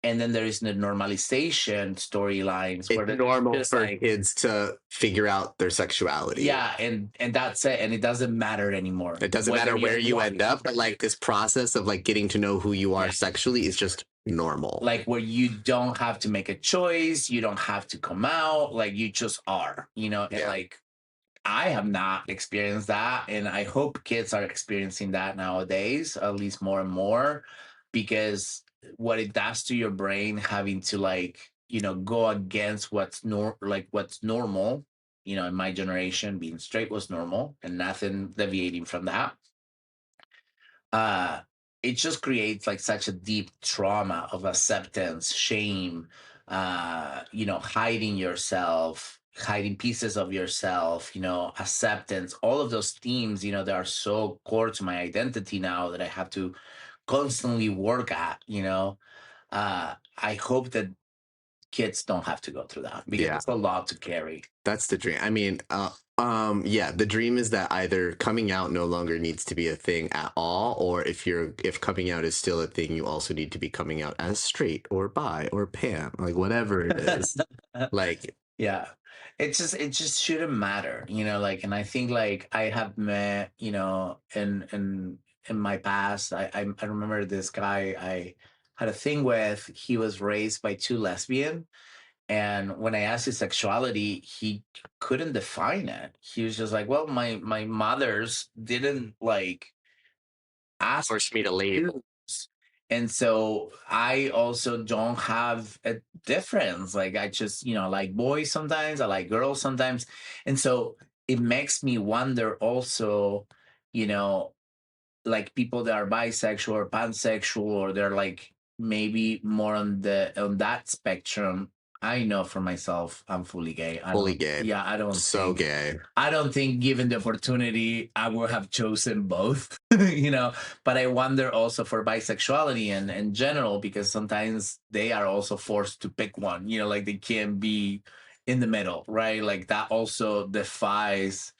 and then there is the normalization storylines where It's it's normal just for like, kids to figure out their sexuality. yeah, and that's it, and it doesn't matter anymore It doesn't whether matter you where you want, end up, but like this process of like getting to know who you are yeah, sexually is just normal. like where you don't have to make a choice, you don't have to come out, like you just are, and Yeah. like I have not experienced that, and I hope kids are experiencing that nowadays, at least more and more, because what it does to your brain having to like, go against what's normal, in my generation, being straight was normal and nothing deviating from that. uh it just creates like such a deep trauma of acceptance, shame, hiding yourself, hiding pieces of yourself, acceptance, all of those themes, that are so core to my identity now that I have to constantly work at. I hope that kids don't have to go through that, because Yeah. it's a lot to carry. That's the dream. I mean, yeah, the dream is that either coming out no longer needs to be a thing at all, or if coming out is still a thing, you also need to be coming out as straight or bi or pan, like whatever it is. Like, Yeah. It just shouldn't matter, like, and I think like I have met, in my past, I remember this guy I had a thing with. He was raised by two lesbian, and when I asked his sexuality, he couldn't define it. He was just like, well, my mothers didn't like ask force me to label. choose. And so I also don't have a difference. Like I just, I like boys sometimes, I like girls sometimes. And so it makes me wonder also, you know, like people that are bisexual or pansexual, or they're like maybe more on that spectrum. I know for myself I'm fully gay. I Fully don't, gay. yeah, So gay. I don't think given the opportunity I would have chosen both. But I wonder also for bisexuality and in general, because sometimes they are also forced to pick one, like they can't be in the middle, right? Like that also defies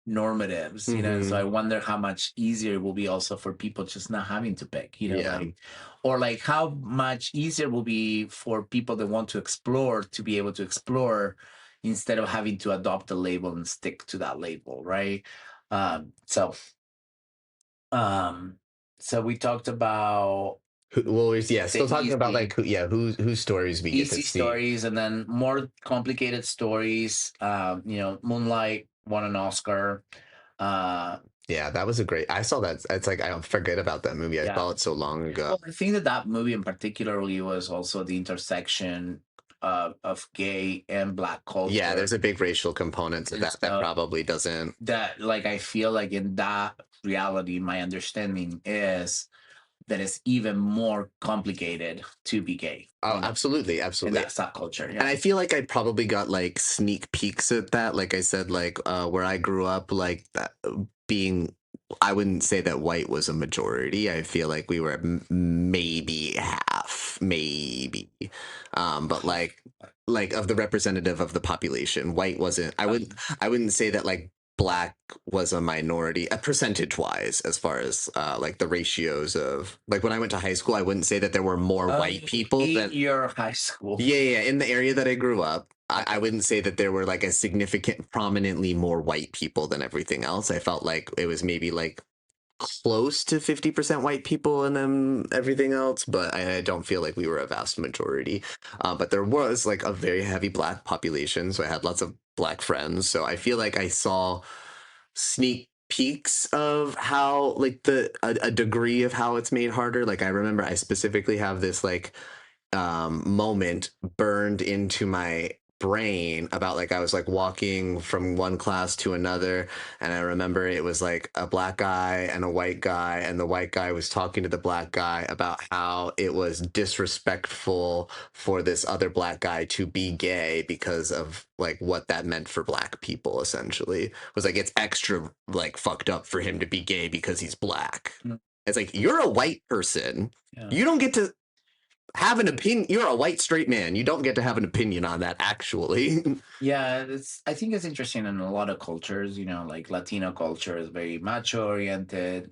normatives, and so I wonder how much easier it will be also for people just not having to pick, Yeah. like, or like how much easier it will be for people that want to explore to be able to explore instead of having to adopt a label and stick to that label, right? So um so we talked about Well, yeah, the still talking about easy like whose stories we get to easy see. stories, and then more complicated stories. Moonlight won an Oscar. Yeah, that was a great. I saw that. It's like I don't forget about that movie. I Yeah. saw it so long ago. Well, I think that movie in particularly was also the intersection of gay and Black Yeah, culture. there's a big racial component to And that that so probably doesn't. that, like, I feel like in that reality, my understanding is that it's even more complicated to be gay, Oh, absolutely, in absolutely. that subculture. And Yeah. I feel like I probably got like sneak peeks at that. Like I said, like where I grew up, like that being, I wouldn't say that white was a majority. I feel like we were maybe half, maybe, but like of the representative of the population, white wasn't. I wouldn't say that like black was a minority, percentage wise, as far as like the ratios of like when I went to high school. I wouldn't say that there were more white people In than your high school. yeah, in the area that I grew up, I wouldn't say that there were like a significant, prominently more white people than everything else. I felt like it was maybe like close to 50% white people and then everything else, but I don't feel like we were a vast majority. But there was like a very heavy black population, so I had lots of black friends. So I feel like I saw sneak peeks of how like a degree of how it's made harder. Like I remember I specifically have this like moment burned into my brain about like I was like walking from one class to another, and I remember it was like a black guy and a white guy, and the white guy was talking to the black guy about how it was disrespectful for this other black guy to be gay because of like what that meant for black people. Essentially it was like it's extra like fucked up for him to be gay because he's black. It's like you're a white person, Yeah. you don't get to have an opinion. You're a white straight man. You don't get to have an opinion on that, actually. Yeah, I think it's interesting in a lot of cultures, like Latino culture is very macho oriented.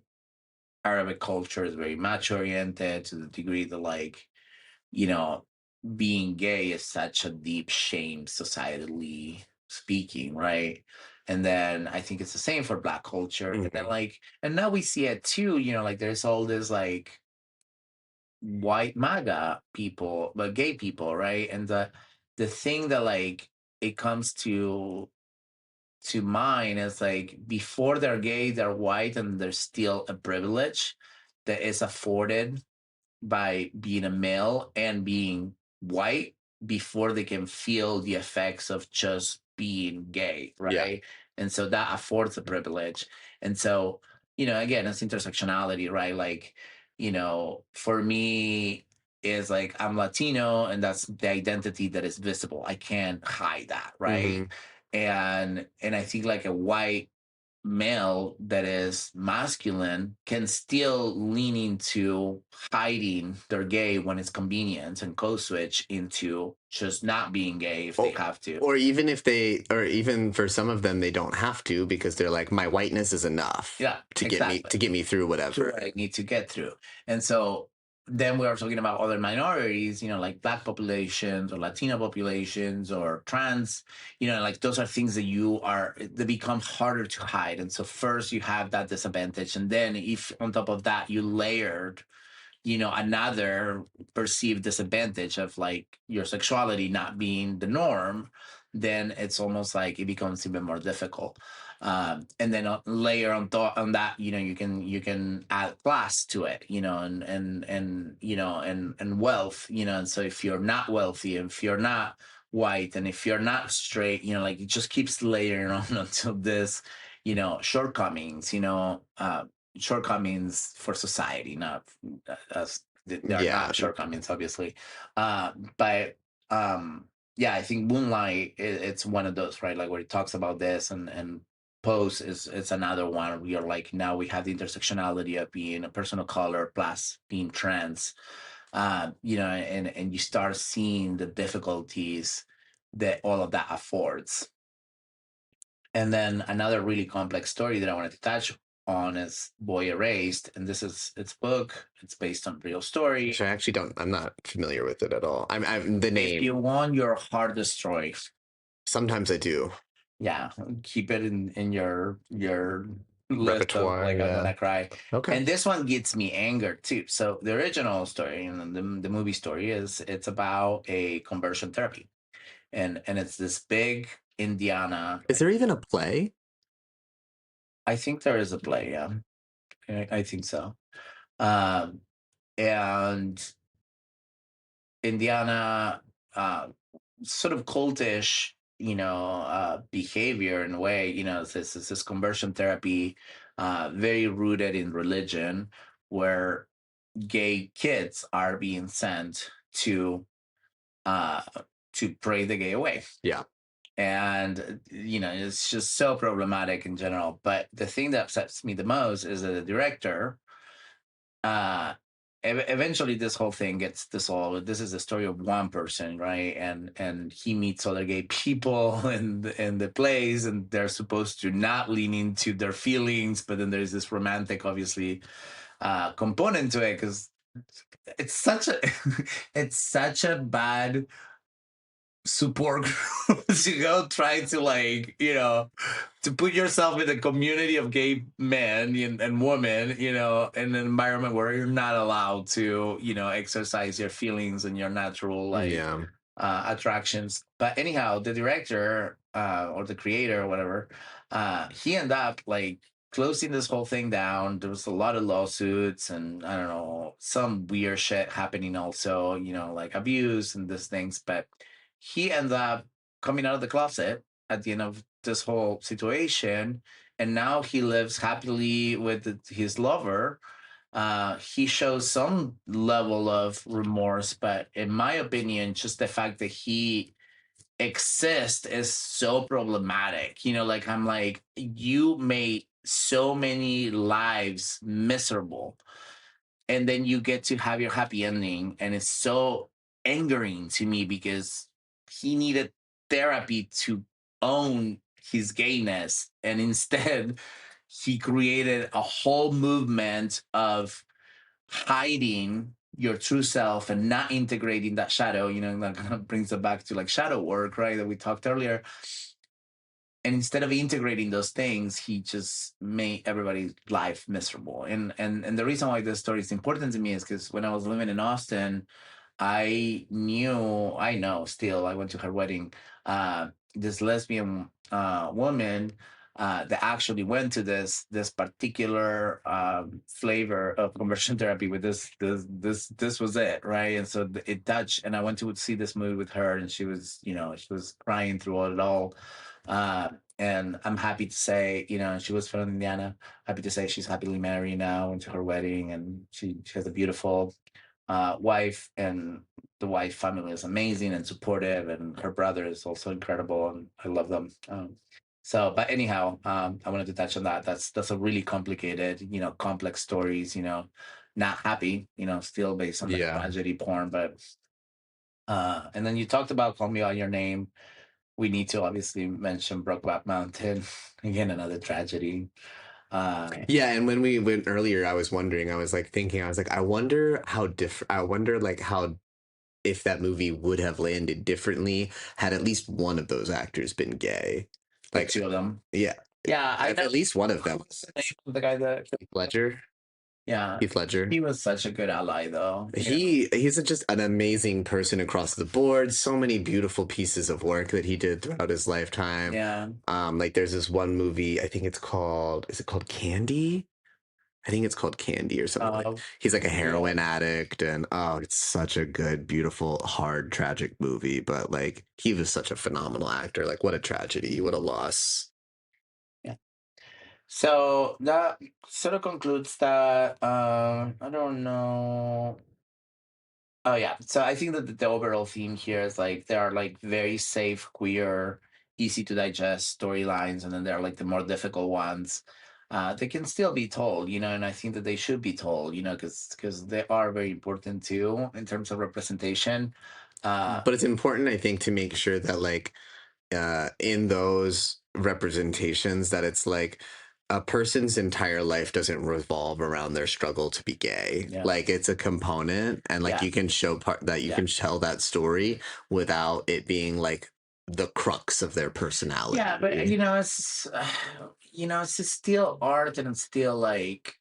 Arabic culture is very macho oriented to the degree that, like, you know, being gay is such a deep shame societally speaking, right? And then I think it's the same for Black culture. And then Mhm. like, and now we see it too, like there's all this like white MAGA people, but gay people, right? And the thing that like it comes to mind is like before they're gay, they're white, and there's still a privilege that is afforded by being a male and being white before they can feel the effects of just being gay, Yeah. right? And so that affords a privilege. And so, again, it's intersectionality, right? Like, for me, is like I'm Latino, and that's the identity that is visible. I can't hide that, right? Mhm. And I think like a white male that is masculine can still lean into hiding their gay when it's convenient and code switch into just not being gay if they Or have to. or even if they or even for some of them, they don't have to because they're like, "My whiteness is enough Yeah, to get me exactly. to get me through To whatever." what I need to get through. And so then we are talking about other minorities, like Black populations or Latino populations or trans, like those are things they become harder to hide. And so first you have that disadvantage. And then if on top of that you layered another perceived disadvantage of like your sexuality not being the norm, then it's almost like it becomes even more difficult. And then layer on that, you can add class to it, and wealth, and so if you're not wealthy, if you're not white, and if you're not straight, like it just keeps layering on until this, shortcomings, shortcomings for society, not as there are Yeah. not shortcomings, obviously. But yeah, I think Moonlight it's one of those, right? Like where it talks about this, and Pose is it's another one where you're like now we have the intersectionality of being a person of color plus being trans, and you start seeing the difficulties that all of that affords. And then another really complex story that I wanted to touch on is Boy Erased. And this is its book. It's based on real story. Which I actually don't. I'm not familiar with it at all. I'm the If you name. want your heart destroyed, Sometimes I do. yeah, keep it in your list of Repertoire. like I'm Yeah. gonna cry. Okay. And this one gets me angered too. So the original story and the movie story it's about a conversion therapy. And it's this big Indiana. Is there even a play? I think there is a play, yeah. I think so. Um, and Indiana, sort of cultish, behavior in a way. This conversion therapy, very rooted in religion, where gay kids are being sent uh, to pray the gay away. Yeah. And it's just so problematic in general. But the thing that upsets me the most is that the director, uh eventually this whole thing gets dissolved. This is the story of one person, right? And he meets other gay people in the plays, and they're supposed to not lean into their feelings, but then there's this romantic, obviously, component to it, because it's such a it's such a bad support group to go try to, like, to put yourself in a community of gay men and women, in an environment where you're not allowed to, exercise your feelings and your natural, like, Yeah. attractions. But anyhow, the director, or the creator or whatever, he ended up like closing this whole thing down. There was a lot of lawsuits, and I don't know, some weird shit happening also, like abuse and these things. But he ended up coming out of the closet at the end of this whole situation, and now he lives happily with his lover. He shows some level of remorse, but in my opinion, just the fact that he exists is so problematic. Like, I'm like, you made so many lives miserable, and then you get to have your happy ending, and it's so angering to me because he needed therapy to own his gayness, and instead he created a whole movement of hiding your true self and not integrating that shadow, that kind of brings it back to like shadow work, right? That we talked earlier. And instead of integrating those things, he just made everybody's life miserable. And the reason why this story is important to me is because when I was living in Austin, I know still, I went to her wedding, this lesbian woman that actually went to this particular flavor of conversion therapy with this was it, right? And so it touched, and I went to see this movie with her, and she was crying through it all. Uh, and I'm happy to say, she was from Indiana. Happy to say she's happily married now, went to her wedding, and she has a beautiful wife, and the wife family is amazing and supportive, and her brother is also incredible, and I love them. But anyhow, I wanted to touch on that. That's a really complicated, complex stories, not happy, still based on the tragedy porn, but and then you talked about Call Me by Your Name. We need to obviously mention Brokeback Mountain. Again, another tragedy. Yeah, and when we went earlier, I was wondering, I was like thinking, I was like, I wonder how different, I wonder like how, if that movie would have landed differently had at least one of those actors been gay. Like two of them. Yeah. Yeah, at least one of them. What's the name of the guy that Ledger. Yeah, Heath Ledger. He was such a good ally, though. He's just an amazing person across the board. So many beautiful pieces of work that he did throughout his lifetime. Yeah. Like there's this one movie, I think it's called, is it called Candy? I think it's called Candy or something. He's like a heroin addict, and it's such a good, beautiful, hard, tragic movie. But like he was such a phenomenal actor. Like what a tragedy, what a loss. Yeah. So that sort of concludes that. I don't know. Oh yeah. So I think that the overall theme here is like there are like very safe, queer, easy to digest storylines, and then there are like the more difficult ones. They can still be told, and I think that they should be told, because they are very important too in terms of representation. But it's important, I think, to make sure that like in those representations that it's like a person's entire life doesn't revolve around their struggle to be gay. Yeah. Like it's a component, and like you can show part that you can tell that story without it being like the crux of their personality. Yeah, but it's still art, and it's still like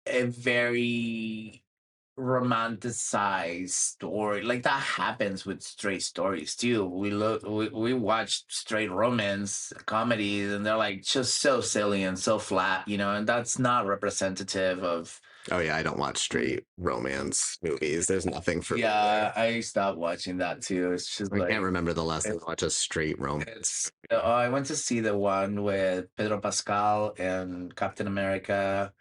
a very romanticized story. Like that happens with straight stories too. We watch straight romance comedies, and they're like just so silly and so flat, and that's not representative of. Oh yeah, I don't watch straight romance movies. There's nothing for me. Yeah, I stopped watching that too. It's just I can't remember the last time I watched a straight romance. I went to see the one with Pedro Pascal and Captain America.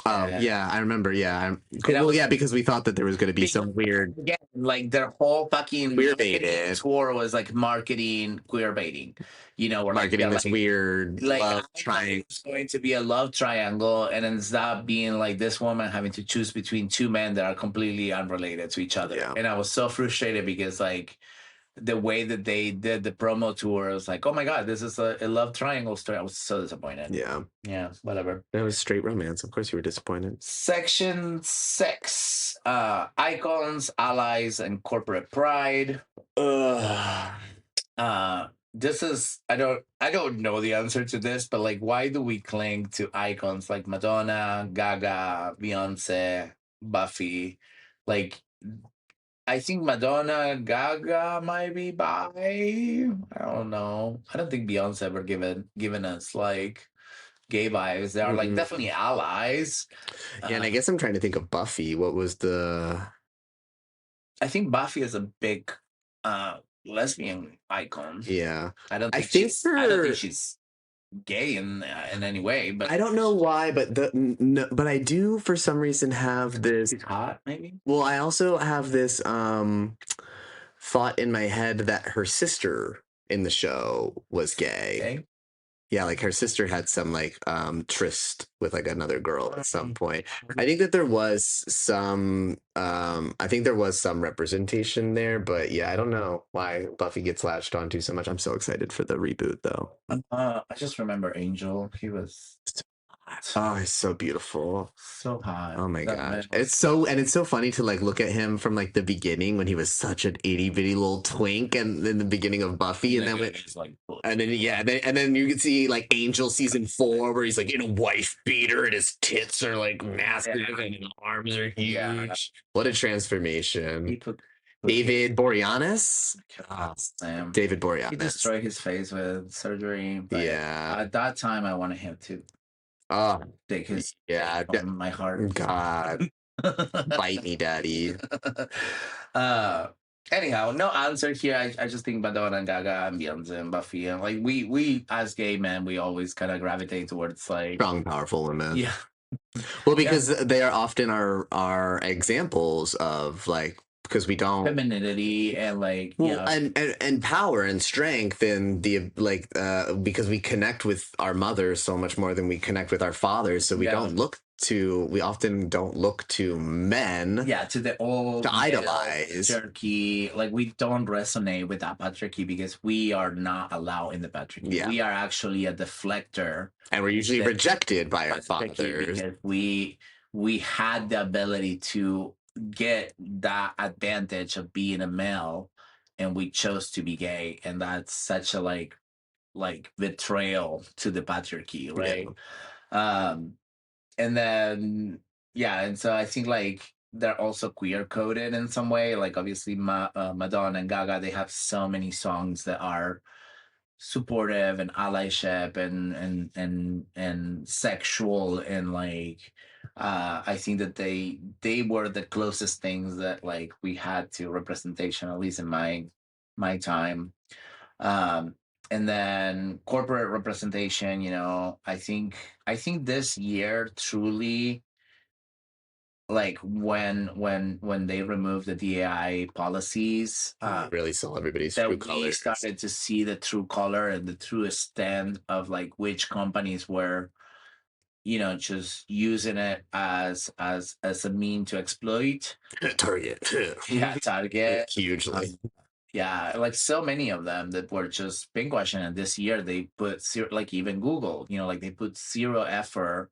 Oh yeah, I remember. Yeah, well, yeah, because we thought that there was going to be some weird, like their whole fucking queerbaited tour was like marketing queerbaiting, or marketing this weird love triangle. It's going to be a love triangle, and ends up being like this woman having to choose between two men that are completely unrelated to each other. Yeah. And I was so frustrated because like the way that they did the promo tour, I was like, oh my god, this is a love triangle story. I was so disappointed. Yeah, whatever. It was straight romance. Of course you were disappointed. Section 6, icons, allies, and corporate pride. This is I don't know the answer to this, but like, why do we cling to icons like Madonna, Gaga, Beyonce, Buffy? Like, I think Madonna, Gaga might be bi. I don't know. I don't think Beyonce ever given us like gay vibes. They are like definitely allies. Yeah, and I guess I'm trying to think of Buffy. What was the? I think Buffy is a big lesbian icon. Yeah, I don't think she's gay in any way, but I don't know why, but but I do for some reason have this. She's hot, maybe. Well, I also have this thought in my head that her sister in the show was gay. Okay. Yeah, like her sister had some like tryst with like another girl at some point. I think that there was some representation there, but yeah, I don't know why Buffy gets latched onto so much. I'm so excited for the reboot though. I just remember Angel. He was Oh, he's so beautiful. So hot. Oh my That gosh. man was It's so funny to like look at him from like the beginning when he was such an itty bitty little twink and in the beginning of Buffy and then when he's like, and then yeah, and then you can see like Angel season 4 where he's like in a wife beater and his tits are like massive and his arms are yeah, huge. What a he transformation. put his David Boreanaz? David he Boreanaz. destroyed his face with surgery, but Yeah. at that time I wanted him to Oh, take his yeah. from my heart. God, bite me, daddy. uh Anyhow, no answer here. I just think Madonna and Gaga and Beyonce and Buffy and like we as gay men we always kind of gravitate towards like Strong, powerful women. yeah. Well, Yeah, because they are often our examples of like because we don't femininity and like well yeah, and power and strength and the like because we connect with our mothers so much more than we connect with our fathers, so yeah. we often don't look to men Yeah, to the old to male idolize. patriarchy, like we don't resonate with that patriarchy because we are not allowed in the patriarchy. Yeah. We are actually a deflector And we're usually the rejected by our patriarchy fathers. because we had the ability to get that advantage of being a male and we chose to be gay, and that's such a like betrayal to the patriarchy, Yeah. right? Um and then yeah, and so I think like they're also queer coded in some way, like obviously Madonna and Gaga, they have so many songs that are supportive and allyship and sexual and like I think that they were the closest things that like we had to representation, at least in my time. um and then corporate representation, I think this year truly, like when they removed the DAI policies, Really saw everybody's true that we colors. started to see the true color and the true extent of like which companies were, just using it as a mean to exploit. Target. Yeah, Target. Hugely. Yeah, like so many of them that were just pinkwashing, and this year they put zero, like even Google, like they put zero effort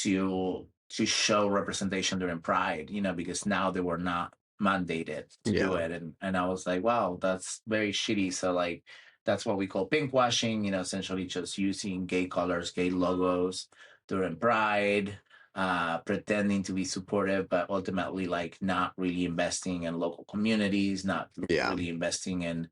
to show representation during Pride, because now they were not mandated to do Yeah. it, and I was like, wow, that's very shitty. So like that's what we call pinkwashing, essentially just using gay colors, gay logos during Pride, pretending to be supportive, but ultimately like not really investing in local communities, not Yeah. really investing in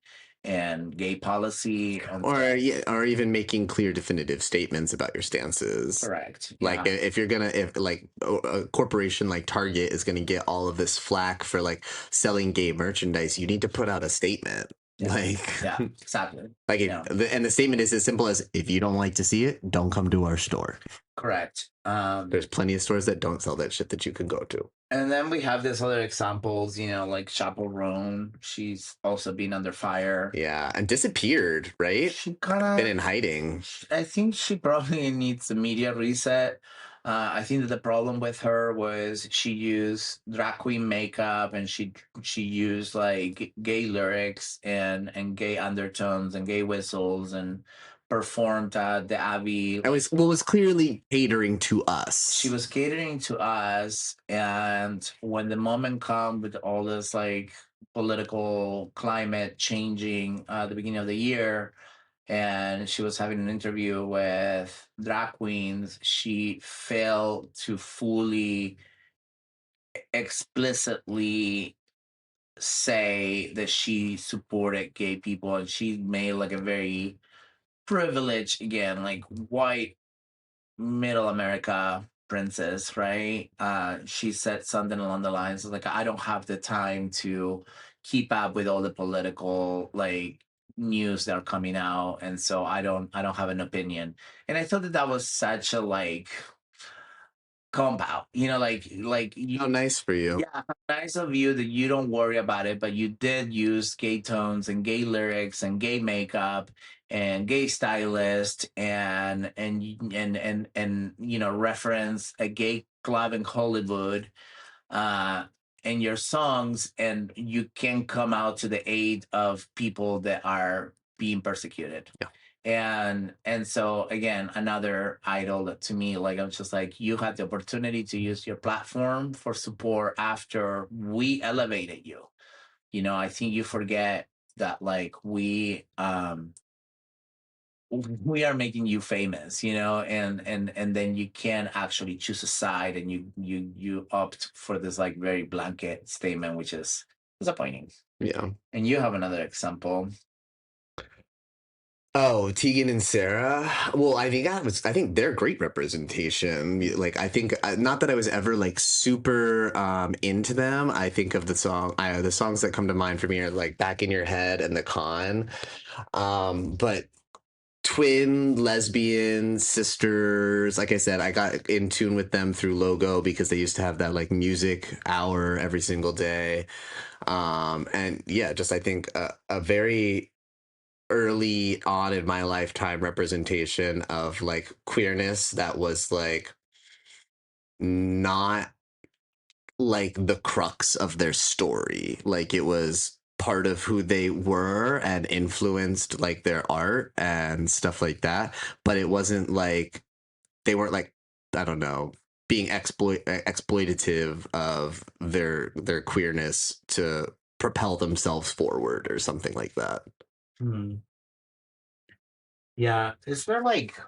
and gay policy. Or yeah, or even making clear definitive statements about your stances. Correct. Like Yeah. if you're gonna if like a corporation like Target is gonna get all of this flack for like selling gay merchandise, you need to put out a statement. Yeah. Like Yeah, exactly. like Yeah. and the statement is as simple as if you don't like to see it, don't come to our store. Correct. There's plenty of stores that don't sell that shit that you can go to. And then we have these other examples, like Chaperone. She's also been under fire. Yeah, and disappeared, right? She kind of been in hiding. I think she probably needs a media reset. I think that the problem with her was she used drag queen makeup and she used like gay lyrics and gay undertones and gay whistles and performed at the Abbey. I was clearly catering to us. She was catering to us, and when the moment come with all this like political climate changing at the beginning of the year, and she was having an interview with drag queens, she failed to fully explicitly say that she supported gay people, and she made like a very privileged, again, like white middle America princess, right? She said something along the lines of like, I don't have the time to keep up with all the political like news that are coming out, and so I don't have an opinion. And I thought that that was such a like compound, like you. How nice for you. Yeah, nice of you that you don't worry about it, but you did use gay tones and gay lyrics and gay makeup and gay stylist and reference a gay club in Hollywood uh in your songs, and you can come out to the aid of people that are being persecuted. Yeah. And so again, another idol that to me, like, I'm just like, you had the opportunity to use your platform for support after we elevated you. I think you forget that, like, we are making you famous, and then you can actually choose a side, and you opt for this, like, very blanket statement, which is disappointing. Yeah. And you have another example. Oh, Tegan and Sarah. Well, I think they're great representation. Like, I think not that I was ever like super into them. I think of the songs that come to mind for me are like Back in Your Head and The Con. But twin lesbian sisters, like I said, I got in tune with them through Logo because they used to have that like music hour every single day. And yeah, just I think a very early on in my lifetime representation of like queerness that was like not like the crux of their story. Like it was part of who they were and influenced like their art and stuff like that. But it wasn't like they weren't like, I don't know, being exploitative of their queerness to propel themselves forward or something like that. Hmm. Yeah, is there like,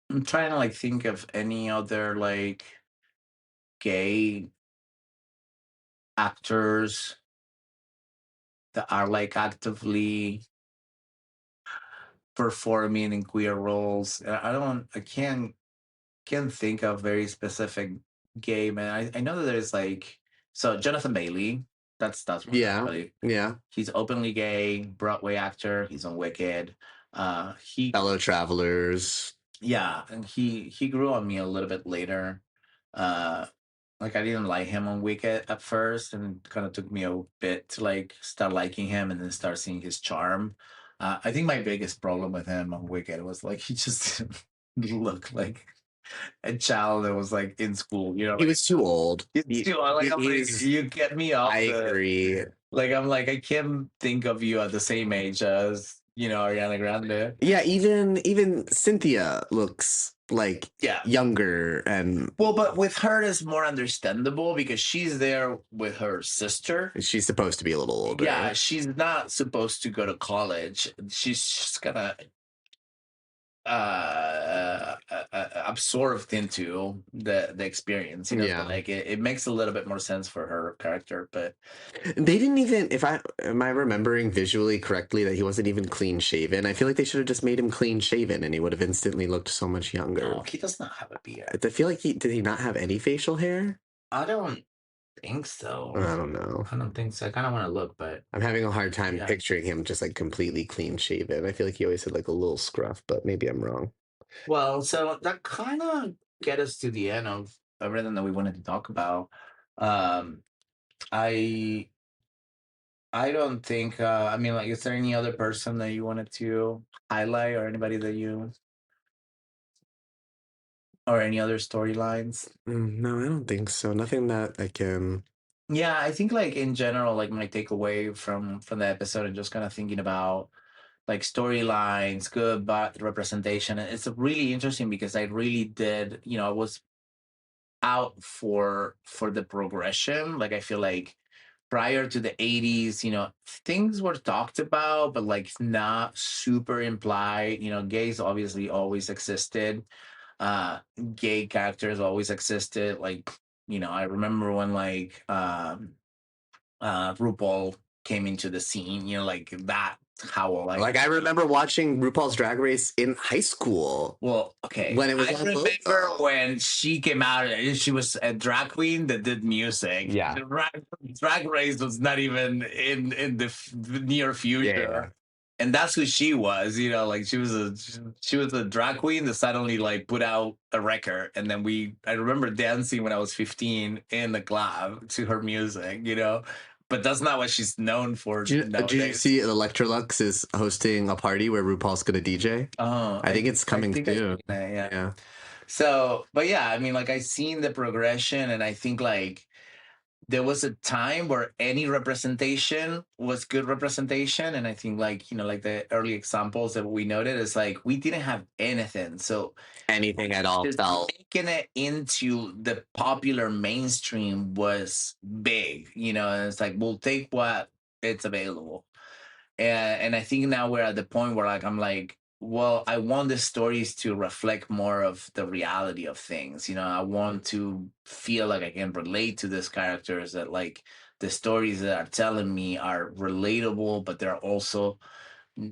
I'm trying to like think of any other like gay actors that are like actively performing in queer roles. I can't think of very specific gay men. I know that there's like, so Jonathan Bailey. That's one Yeah, actually. yeah. He's openly gay, Broadway actor. He's on Wicked. He Fellow travelers. Yeah, and he grew on me a little bit later. Uh, like, I didn't like him on Wicked at first, and it kind of took me a bit to like start liking him and then start seeing his charm. I think my biggest problem with him on Wicked was like he just didn't look like a child that was like in school. He Like was too old. it's too like, I'm like, He's. you get me off I the, agree. like, I'm like, I can't think of you at the same age as Ariana Grande. Yeah, even Cynthia looks like Yeah. younger and Well, but with her it's more understandable because she's there with her sister. she's supposed to be a little older. Yeah, she's not supposed to go to college. She's just gonna absorbed into the experience. Yeah. Like it makes a little bit more sense for her character, but They didn't even, if I am I remembering visually correctly that he wasn't even clean shaven. I feel like they should have just made him clean shaven and he would have instantly looked so much younger. no, he does not have a beard. I feel like did he not have any facial hair? I don't think so. I don't know. I don't think so. I kind of want to look, but I'm having a hard time yeah. picturing him just like completely clean shaven. I feel like he always had like a little scruff, but maybe I'm wrong. Well, so that kind of get us to the end of everything that we wanted to talk about. Um, I I don't think. I mean, like, is there any other person that you wanted to highlight, or anybody that you, or any other storylines? No, I don't think so. Nothing that I can. Yeah, I think, like, in general, like, my takeaway from the episode and just kind of thinking about like storylines, good bad representation. It's really interesting because I really did. I was out for the progression. Like, I feel like prior to the 80s, things were talked about, but like not super implied. Gays obviously always existed. Gay characters always existed. Like, I remember when, like, RuPaul came into the scene, like that, how, Like I remember watching RuPaul's Drag Race in high school. Well, okay. When it was I on remember Logo. when she came out and she was a drag queen that did music. Yeah. The drag race was not even in the near future. Yeah. And that's who she was. Like, she was a drag queen that suddenly like put out a record, and then I remember dancing when I was 15 in the club to her music. But that's not what she's known for Did you nowadays. see Electrolux is hosting a party where RuPaul's gonna DJ? Oh, I think it's coming I've soon. seen that, yeah. Yeah. So, but yeah, I mean, like, I've seen the progression, and I think, like, there was a time where any representation was good representation, and I think, like, you know, like the early examples that we noted is like we didn't have anything, so anything at all just felt making it into the popular mainstream was big, you know. And it's like, we'll take what it's available. And I think now we're at the point where, like, I'm like, well, I want the stories to reflect more of the reality of things. You know, I want to feel like I can relate to these characters, that like the stories that are telling me are relatable, but they're also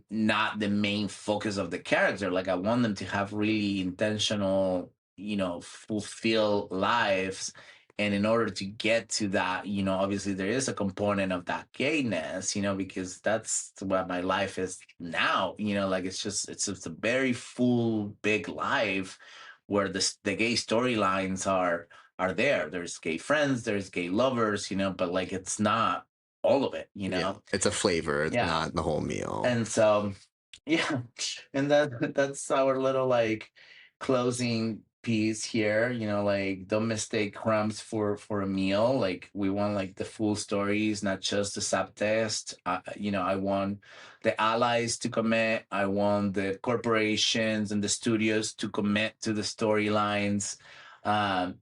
not the main focus of the character. Like, I want them to have really intentional, you know, fulfill lives. And in order to get to that, you know, obviously there is a component of that gayness, you know, because that's what my life is now. You know, like it's a very full, big life where the gay storylines are there. There's gay friends, there's gay lovers, you know, but like it's not all of it, you yeah, know. it's a flavor, it's Yeah. not the whole meal. And so, yeah, and that's our little like closing piece here. You know, like, don't mistake crumbs for a meal. Like, we want like the full stories, not just the subtext. You know, I want the allies to commit. I want the corporations and the studios to commit to the storylines.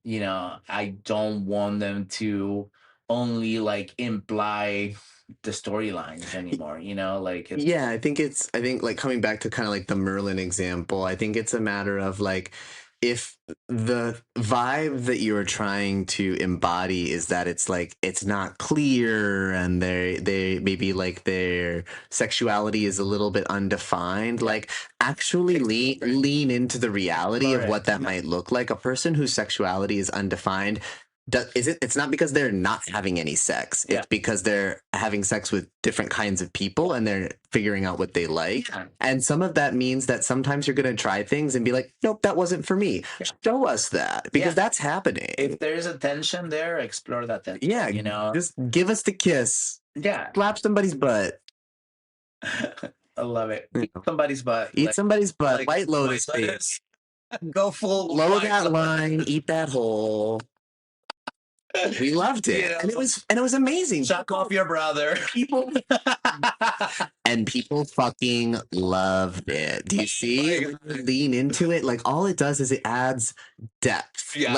You know, I don't want them to only like imply the storylines anymore, you know, like it's Yeah, I think like coming back to kind of like the Merlin example, I think it's a matter of like if the vibe that you're trying to embody is that it's like it's not clear and they maybe like their sexuality is a little bit undefined, like actually lean into the reality of what that might look like. A person whose sexuality is undefined, it's not because they're not having any sex, it's because they're having sex with different kinds of people and they're figuring out what they like. And some of that means that sometimes you're going to try things and be like, nope, that wasn't for me. Show us that, because that's happening. If there's a tension there, explore that tension. Yeah, you know, just give us the kiss. Yeah. Slap somebody's butt. I love it. Eat somebody's butt. Eat somebody's butt. White Lotus. Go full. Blow that line. Eat that hole. We loved it, You know, and it was amazing. Chuck off your brother. People and people fucking loved it. Do you see? Lean into it. Like, all it does is it adds depth. Yeah.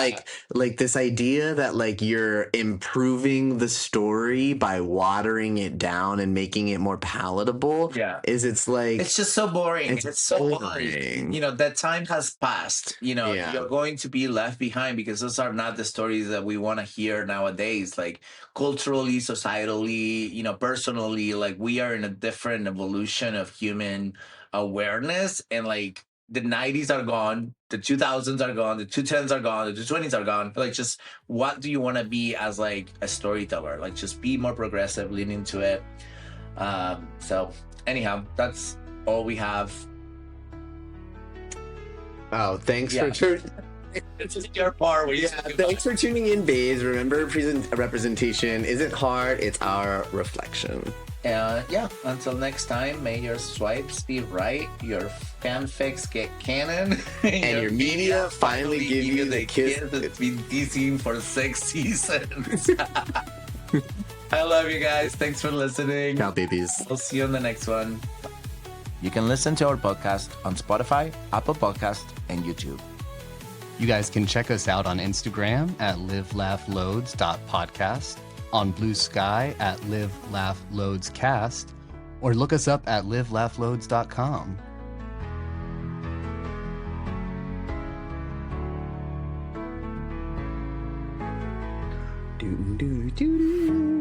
Like this idea that like you're improving the story by watering it down and making it more palatable. Yeah. It's like It's just so boring. It's so boring. You know, that time has passed. You know, Yeah. you're going to be left behind because those are not the stories that we want to hear nowadays. Like, culturally, societally, you know, personally, like, we are in a different evolution of human awareness. And like, the 90s are gone, the 2000s are gone, the 2010s are gone, the 2020s are gone. Like, just what do you want to be as like a storyteller? Like, just be more progressive, lean into it. So anyhow, that's all we have. Oh, thanks for It's just your part. thanks for tuning in, babes. Remember, representation isn't hard, it's our reflection. Yeah, until next time, may your swipes be right, your fanfics get canon, and your media finally give you the kiss that's been teasing for 6 seasons. I love you guys. Thanks for listening. Ciao, babies. I'll see you on the next one. You can listen to our podcast on Spotify, Apple Podcast, and YouTube. You guys can check us out on Instagram at livelaughloads.podcast, on Blue Sky at livelaughloadscast, or look us up at livelaughloads.com. Do do do do.